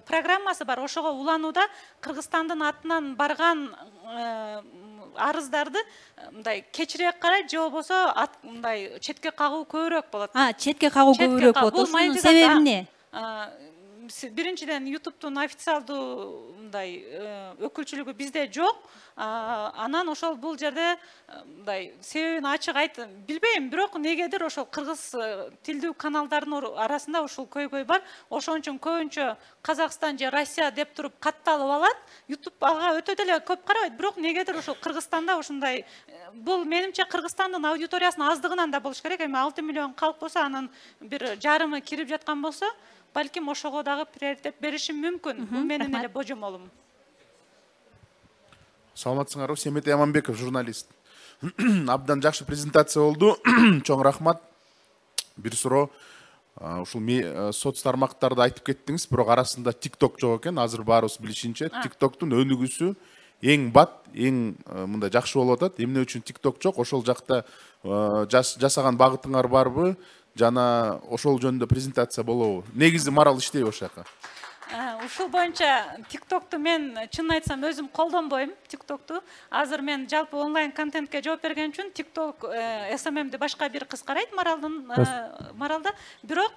программасы бар. Ошого уланууда Кыргызстандын атынан барган арыздарды мындай кечирээк карайт, же болбосо мындай четке кагуу көбүрөөк болот. Четке кагуу көбүрөөк болот. Ошонун себеби эмне? Биринчиден YouTube'тун официалдуу мындай өкүлчүлүгү бизде жок. Анан ошол бул жерде мындай себебин ачык айтып билбейм, бирок негедир ошол кыргыз тилдүү каналдардын арасында ушул көйгөй бар. Ошон үчүн көбүнчө Казакстан же Россия деп туруп катталып алат. YouTube ага өтө деле көп карабайт, бирок негедир ошол Кыргызстанда айтканда ушундай бул менимче Кыргызстандын аудиториясынын аздыгынан да болуш керек. Эми 6 миллион калк болсо, анын бир жарымы кирип жаткан болсо, балким ошого дагы приоритет беришим мүмкүн. Бул менин эле божомолум. Саламатсыңарбы, Семет Яманбеков, журналист. Абдан жакшы презентация болду. Чоң рахмат. Бир суроо. Ушул соц тармактарды айтып кеттиңиз, бирок арасында TikTok жок экен. Азыр баарыбыз билишинче, TikToктун өнүгүүсү эң бат, эң мындай жакшы болуп атат. Эмне үчүн TikTok жок? Ошол жакта жасаган багытыңар барбы? Жана ошол жөнүндө презентация болобу? Негизи Марал иштейби ошол жака? Ушул боюнча TikToкту мен чын айтсам өзүм колдонбойм. TikToкту азыр мен жалпы онлайн контентке жооп берген үчүн TikTok SMM'ди башка бир кыз карайт Маралда. Бирок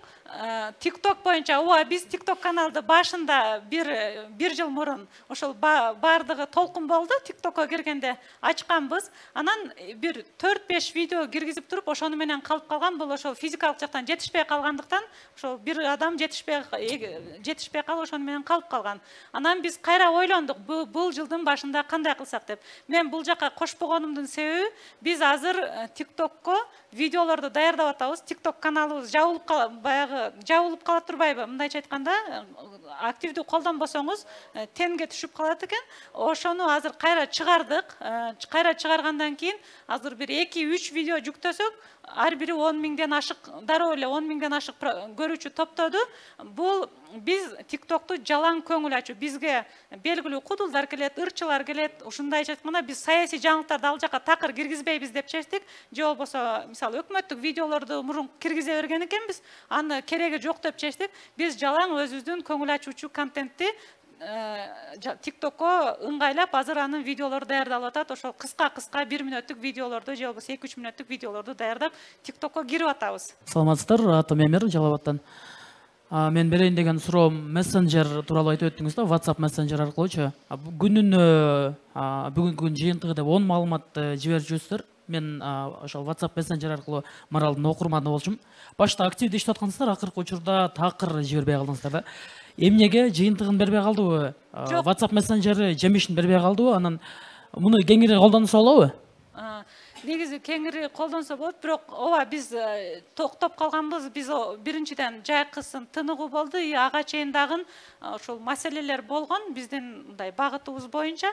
TikTok боюнча ооба биз TikTok каналды башында бир жыл мурун ошол бардыгы толкун болду. TikTokко киргенде ачканбыз. Анан бир 4-5 видео киргизип туруп ошону менен калып калган. Бул ошол физикалык жактан жетишпей калгандыктан, ошол бир адам жетишпей калып ошону менен калып калган. Анан биз кайра ойлондук, бул жылдын башында кандай кылсак деп. Мен бул жака кошпогонумдун себеби, биз азыр TikTokко видеолорду даярдап атабыз. TikTok каналыбыз жабылып кала турбайбы? Мындайча айтканда, активдүү колдонбосоңуз тенге түшүп калат экен. Ошону азыр кайра чыгардык. Кайра чыгаргандан кийин азыр бир 2-3 видео жүктөсөк, ар бири 10 миңден ашык, дароо эле 10 миңден ашык көрүүчү топтоду. Бул биз TikToкту жалаң көңүл ачуу. Бизге белгилүү кудулдар келет, ырчылар келет. Ушундайча айтканда биз саясий жаңылыктарды ал жака такыр киргизбейбиз деп чечтик. Же болбосо, мисалы, өкмөттүк видеолорду мурун киргизе берген экенбиз. Аны кереги жок деп чечтик. Биз жалаң өзүбүздүн көңүл ачуучу контентти TikTokко ыңгайлап, азыр анын видеолору даярдалып атат. Ошол кыска 1 мүнөттүк видеолорду же болбосо 2-3 мүнөттүк видеолорду даярдап TikTokко кирип атабыз. Саламатсыздар, атым Эмир, Жалал-Абадтан. Мен берейин деген суроом мессенджер тууралуу айтып өттүңүз да, WhatsApp мессенджер аркылуучу. Күнүнө бүгүнкү жыйынтыгы деп 10 маалымат жиберип жүрсүздөр. Мен ошол WhatsApp мессенджер аркылуу Маралдын окурманы болчумун. Башта активдүү иштеп аткансыздар, акыркы учурда такыр жибербей калдыңыздар да. Эмнеге жыйынтыгын бербей калдыбы? WhatsApp мессенджери жемишин бербей калдыбы? Анан муну кеңири колдонсо болобу? Негизи кеңири колдонсо болот, бирок ооба биз токтоп калганбыз. Биз биринчиден жайкысын тыныгуу болду, ага чейин дагы ошол маселелер болгон биздин мындай багытыбыз боюнча.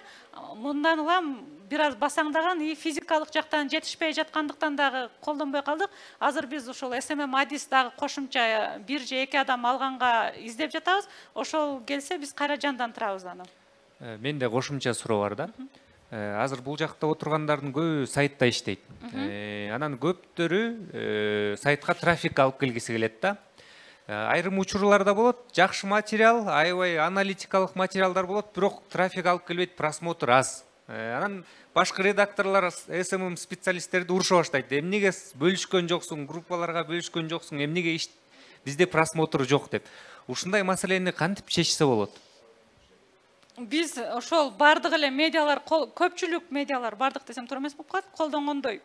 Мындан улам бир аз басаңдаган, физикалык жактан жетишпей жаткандыктан дагы колдонбой калдык. Азыр биз ошол SMM адис дагы кошумча 1 же 2 адам алганга издеп жатабыз. Ошол келсе биз кайра жандандырабыз аны. Менде кошумча суроо бар да. Азыр бул жакта отургандардын көбү сайтта иштейт. Анан көптөрү сайтка трафик алып келгиси келет да. Айрым учурларда болот, жакшы материал, аябай аналитикалык материалдар болот, бирок трафик алып келбейт, просмотр аз. Анан башкы редакторлор, SMM специалисттерди уруша баштайт. Эмнеге бөлүшкөн жоксуң, группаларга бөлүшкөн жоксуң, эмнеге бизде просмотр жок деп. Ушундай маселени кантип чечсе болот? Биз ошол бардык эле медиалар, көпчүлүк медиалар, бардык десем туура эмес болуп калат, колдонгондой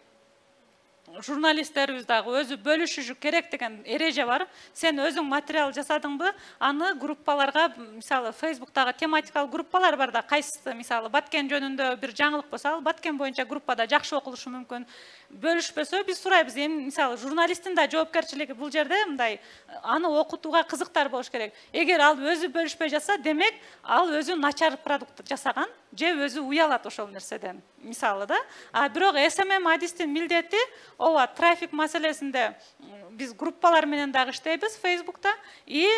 журналисттерибиз дагы өзү бөлүшүшү керек деген эреже бар. Сен өзүң материал жасадыңбы, аны группаларга, мисалы Facebooктагы тематикалык группалар бар да, кайсысы мисалы Баткен жөнүндө бир жаңылык болсо, ал Баткен боюнча группада жакшы окулушу мүмкүн. Бөлүшпөсө биз сурайбыз. Эми мисалы журналисттин да жоопкерчилиги бул жерде мындай, аны окутууга кызыктар болуш керек. Эгер ал өзү бөлүшпөй жатса, демек ал өзү начар продукт жасаган, же өзү уялат ошол нерседен. Мисалы да. Бирок SMM адистин милдети ооба трафик маселесинде биз группалар менен дагы иштейбиз Facebook'та. И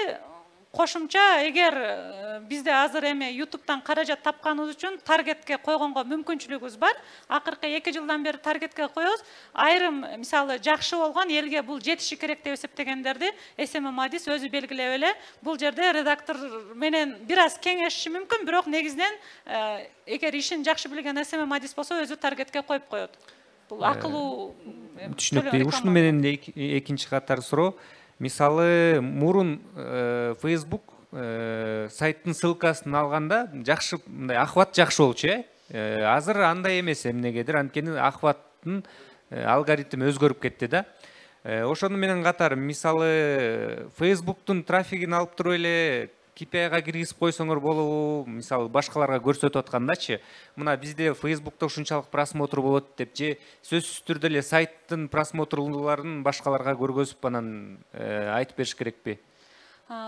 кошумча эгер бизде азыр эми YouTube'дан каражат тапканыбыз үчүн таргетке койгонго мүмкүнчүлүгүбүз бар. Акыркы 2 жылдан бери таргетке коебуз. Айрым мисалы жакшы болгон, элге бул жетиши керек деп эсептегендерди SMM адис өзү белгилеп эле бул жерде редактор менен бир аз кеңешиши мүмкүн, бирок негизинен эгер ишин жакшы билген SMM адис болсо өзү таргетке коюп коет. Бул акылуу түшүнүктүү. Ушуну менен экинчи катар суроо. Мисалы, мурун Facebook сайттын ссылкасын алганда жакшы, мындай ахват жакшы болчу, Азыр андай эмес, эмнегедир, анткени ахваттын алгоритми өзгөрүп кетти да. Ошону менен катар, мисалы, Facebooktун трафигин алып туруп эле KPI-га киргизип койсоңор болобу, мисалы башкаларга көрсөтүп аткандачы, мына бизде Facebook'та ушунчалык просмотр болот деп же сөзсүз түрдө эле сайттын просмотрлууларын башкаларга көргөзүп анан айтып бериш керекпи?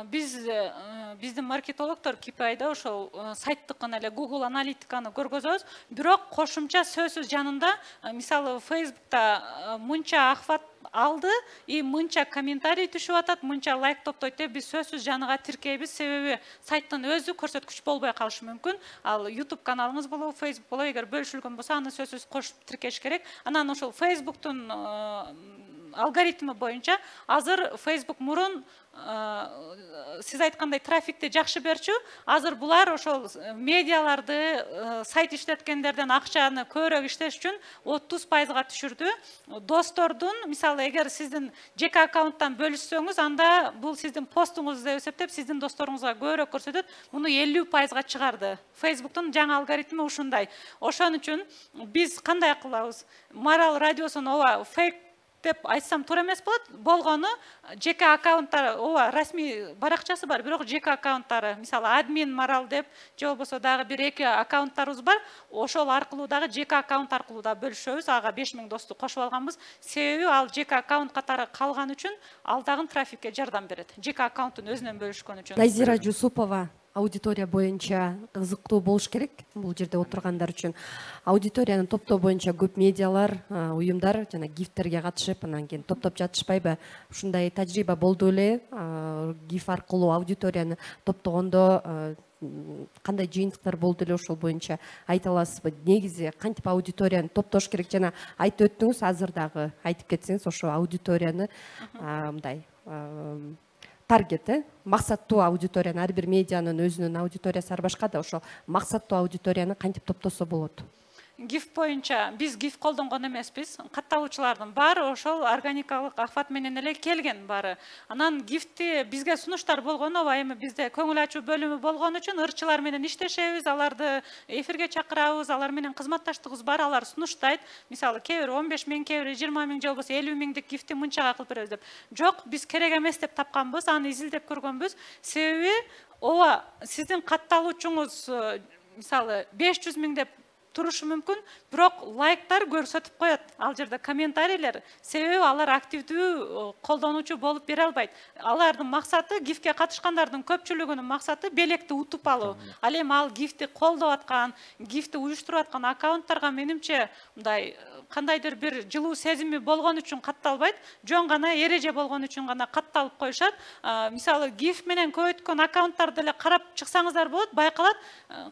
Биздин маркетологдор KPI-да ошол сайттыкын эле Google аналитиканы көргөзөбүз. Бирок кошумча сөзсүз жанында, мисалы Facebook'та мынча охват алды, и мынча комментарий түшүп атат, мынча лайк топтойт деп биз сөзсүз жаныга тиркейбиз. Себеби сайттын өзү көрсөткүч болбой калышы мүмкүн. Ал YouTube каналыңыз болобу, Facebook болобу, эгер бөлүшүлгөн болсо, аны сөзсүз кошуп тиркеш керек. Анан ошол Facebook'тун алгоритмы боюнча азыр Facebook мурун сиз айткандай трафикти жакшы берчү. Азыр булар ошол медиаларды, сайт иштеткендерден акчаны көбүрөөк иштеш үчүн 30%га түшүрдү. Достордун, мисалы эгер сиздин жеке аккаунттан бөлүшсөңүз, анда бул сиздин постуңуз деп эсептеп, сиздин досторуңузга көбүрөөк көрсөтөт. Муну 50%га чыгарды. Facebook'тун жаңы алгоритми ушундай. Ошон үчүн биз кандай кылабыз? Марал радиосун ооба фейк деп айтсам туура эмес болот. Болгону жеке аккаунттар, ооба расмий баракчасы бар, бирок жеке аккаунттары, мисалы админ Марал деп, же болбосо дагы бир эки аккаунттарыбыз бар. Ошол аркылуу дагы жеке аккаунт аркылуу да бөлүшөбүз. Ага 5000 досту кошуп алганбыз. Себеби ал жеке аккаунт катары калган үчүн ал дагы трафикке жардам берет. Жеке аккаунтун өзүнөн бөлүшкөн үчүн. Назира Жусупова, аудитория боюнча кызыктуу болуш керек бул жерде отургандар үчүн. Аудиторияны топтоо боюнча көп медиалар, уюмдар жана гифтерге катышып, анан кийин топтоп жатышпайбы? Ушундай тажрыйба болду эле, гиф аркылуу аудиторияны топтогондо кандай жыйынтыктар болду эле, ошол боюнча айта аласызбы? Негизи кантип аудиторияны топтош керек? Жана айтып өттүңүз, азыр дагы айтып кетсеңиз, ошо аудиторияны мындай таргети, максаттуу аудиторияны, ар бир медианын өзүнүн аудиториясы ар башка да, ошо максаттуу аудиторияны кантип топтосо болот? GIF боюнча биз GIF колдонгон эмеспиз. Катталуучулардын баары ошол органикалык ахват менен эле келген баары. Анан GIFти бизге сунуштар болгону, эми бизде көңүл ачуу бөлүмү болгон үчүн ырчылар менен иштешебиз, аларды эфирге чакырабыз, алар менен кызматташтыгыбыз бар, алар сунуштайт. Мисалы, кээ бир 15 000, кээ бир 20 000 же болбосо 50 000 GIFти мынчага кылып беребиз деп. Жок, биз керек эмес деп тапканбыз, аны изилдеп көргөнбүз. Себеби, ооба, сиздин катталуучуңуз мисалы 500 000 деп турушу мүмкүн, бирок лайктар көрсөтүп коет. Ал жерде комментарийлер, себеби алар активдүү колдонуучу болуп бере албайт. Алардын максаты, GIFке катышкандардын көпчүлүгүнүн максаты белекти утуп алуу. Ал эми ал GIFти колдоп аткан, GIFти уюштуруп аткан аккаунттарга менимче мындай кандайдыр бир жылуу сезими болгон үчүн катталбайт, жөн гана эреже болгон үчүн гана катталып коюшат. Мисалы, GIF менен көбөйткөн аккаунттарды эле карап чыксаңыздар болот, байкалат,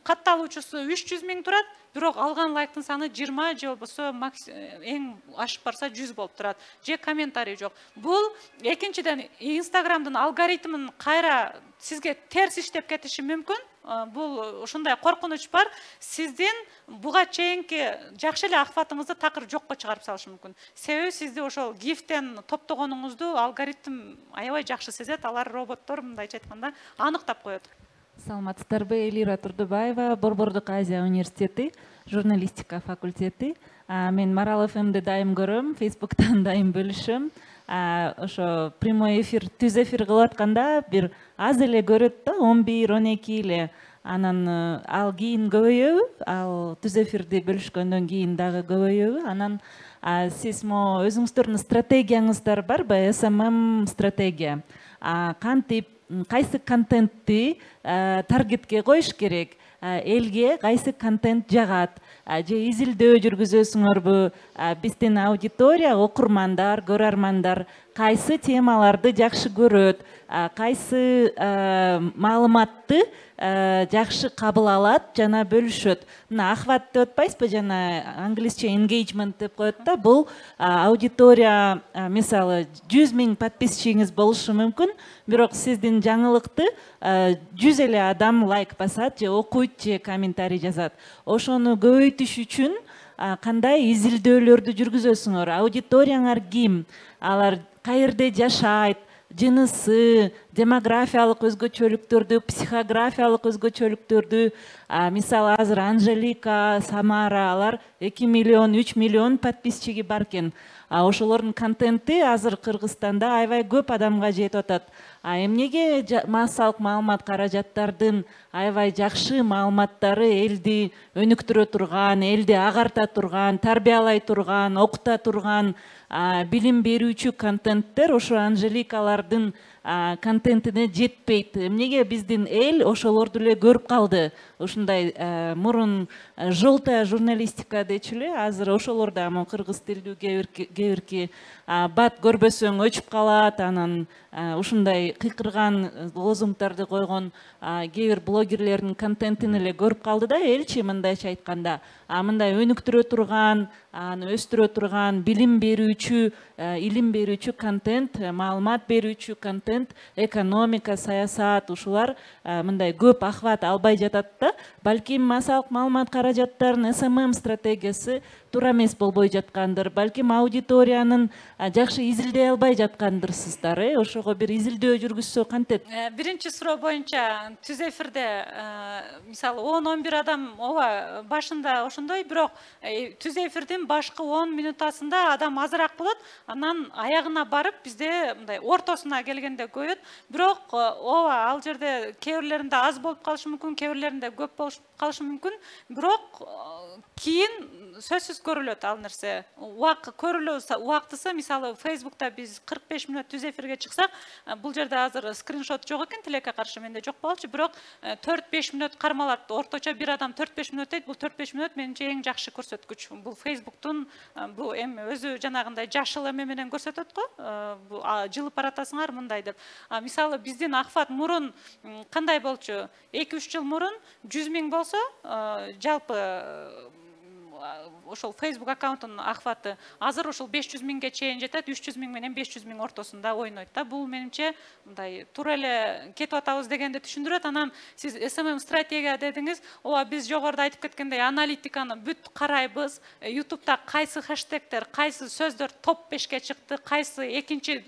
катталуучусу 300 000 турат, бирок алган лайктын саны 20 же болбосо эң ашып барса 100 болуп турат. Же комментарий жок. Бул экинчиден Instagramдын алгоритмин кайра сизге терс иштеп кетиши мүмкүн. Бул ушундай коркунуч бар. Сиздин буга чейинки жакшы эле ахватыңызды такыр жокко чыгарып салышы мүмкүн. Себеби сизди ошол GIFтен топтогонуңузду алгоритм аябай жакшы сезет. Алар роботтор мындайча айтканда аныктап коет. Саламатсыздарбы, Элира Турдубаева, Борбордук Азия университети, журналистика факультети. Мен Марал ФМди дайым көрөм, Facebooktан дайым бөлүшөм. Ошо прямой эфир, түз эфир кылып атканда бир аз эле көрөт да, 11-12 эле. Анан ал кийин көбөйөбү, ал түз эфирди бөлүшкөндөн кийин дагы көбөйөбү. Анан сиз өзүңүздөрдүн стратегияңыздар барбы? SMM стратегия. Кантип, кайсы контентти таргетке коюш керек, элге кайсы контент жагат, же изилдөө жүргүзөсүңөрбү? Биздин аудитория, окурмандар, көрөрмандар кайсы темаларды жакшы көрөт, кайсы маалыматты жакшы кабыл алат жана бөлүшөт. Мына ахват деп атпайсызбы, жана англисче engagement деп коет да. Бул аудитория, мисалы 100 000 подписчиңиз болушу мүмкүн, бирок сиздин жаңылыкты 100 эле адам лайк басат, же окуйт, же комментарий жазат. Ошону көбөйтүш үчүн кандай изилдөөлөрдү жүргүзөсүңөр? Аудиторияңар ким? Алар каерде жашайт? Жынысы, демографиялык өзгөчөлүктөрдү, психографиялык өзгөчөлүктөрдү, мисалы азыр Анжелика, Самара алар 2 миллион, 3 миллион подписчиги бар экен. Ошолордун контенти азыр Кыргызстанда аябай көп адамга жетип атат. Эмнеге массалык маалымат каражаттардын аябай жакшы маалыматтары элди өнүктүрө турган, элди агарта турган, тарбиялай турган, окута турган билим берүүчү контенттер ошо Анжеликалардын контентине жетпейт. Эмнеге биздин эл ошолорду эле көрүп калды. Ушундай мурун желтая журналистика дечү эле, азыр ошолор да кыргыз тилдүү кээ бат көрбөсөң өчүп калат, анан ушундай кыйкырган лозунгдарды койгон кээ бир блогерлердин контентин эле көрүп калды да, элчи мындайча айтканда, мындай өнүктүрө турган, аны өстүрө турган, билим берүүчү, илим берүүчү контент, маалымат берүүчү контент, экономика, саясат, ушулар мындай көп ахват албай жатат да. Балким массалык маалымат каражаттарынын СММ стратегиясы туура эмес болбой жаткандыр. Балким аудиториянын жакшы изилдей албай жаткандырсыздар. Ошого бир изилдөө жүргүзсө кантет? Биринчи суроо боюнча түз эфирде мисалы 10-11 адам ооба башында ошондой, бирок түз эфирдин башкы 10 минутасында адам азыраак болот, анан аягына барып бизде мындай ортосуна келгенде көбөйөт. Бирок ооба ал жерде кээ бирлеринде аз болуп калышы мүмкүн, кээ бирлеринде көп болуп калышы мүмкүн, бирок кийин сөзсүз көрүлөт ал нерсе. Көрүлүү убактысы мисалы Facebook'та биз 45 мүнөт түз эфирге чыксак, бул жерде азыр скриншот жок экен, тилекке каршы менде жок болчу, бирок 4-5 мүнөт кармалат. Орточо бир адам 4-5 мүнөт дейт, бул 4-5 мүнөт менимче эң жакшы көрсөткүч. Бул Facebook'тун бул эми өзү жанагындай жашыл эме менен көрсөтөт го. Бул жылып баратасыңар мындай деп. Мисалы биздин ахват мурун кандай болчу? 2-3 жыл мурун 100 000 болсо, жалпы ошол Facebook аккаунтунун ахваты азыр ошол 500 000ге чейин жетет, 300 000 менен 500 000 ортосунда ойнойт да. Бул менимче мындай туура эле кетип атабыз дегенди түшүндүрөт. Анан сиз SMM стратегия дедиңиз, ооба биз жогоруда айтып кеткендей аналитиканы бүт карайбыз. YouTube'да кайсы хэштегтер, кайсы сөздөр топ 5ке чыкты, кайсы экинчи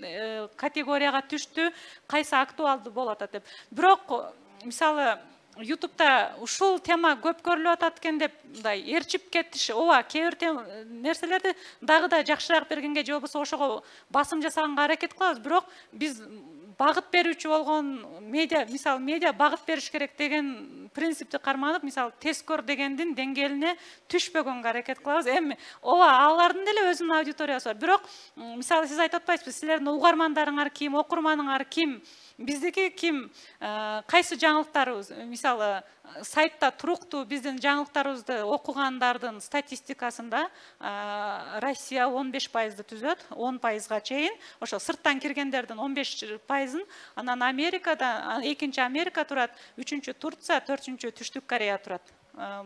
категорияга түштү, кайсы актуалдуу болуп атат деп. Бирок мисалы YouTube'да ушул тема көп көрүлүп атат экен деп мындай эрчип кетиши, ооба кээ бир нерселерди дагы да жакшыраак бергенге же болбосо ошого басым жасаганга аракет кылабыз. Бирок биз багыт берүүчү болгон медиа, мисалы медиа багыт бериш керек деген принципти карманып, мисалы тескөр дегендин деңгээлине түшпөгөнгө аракет кылабыз. Эми ооба алардын деле өзүнүн аудиториясы бар. Бирок мисалы сиз айтып атпайсызбы, силердин угармандарыңар ким, окурманыңар ким? Биздики ким? Кайсы жаңылыктарыбыз? Мисалы сайтта туруктуу биздин жаңылыктарыбызды окугандардын статистикасында Россия 15%-ды түзөт, 10%га чейин. Ошо сырттан киргендердин 15%-ын, анан Америкада, экинчи Америка турат, үчүнчү Турция, төртүнчү Түштүк Корея турат.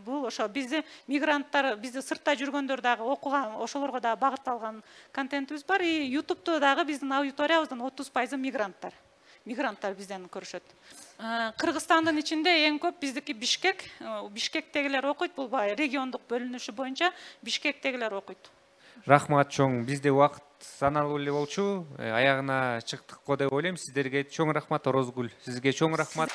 Бул ошо бизди мигранттар, бизди сыртта жүргөндөр дагы окуган, ошолорго дагы багытталган контентибиз бар. YouTube'да дагы биздин аудиториябыздын 30%-ы мигранттар. Мигранттар бизден көрүшөт. Кыргызстандын ичинде эң көп биздики Бишкек. Бишкектегилер окуйт, бул региондук бөлүнүшү боюнча Бишкектегилер окуйт. Рахмат чоң. Бизде убакыт саналуу эле болчу. Аягына чыктык го деп ойлойм. Сиздерге чоң рахмат, Орозгүл. Сизге чоң рахмат.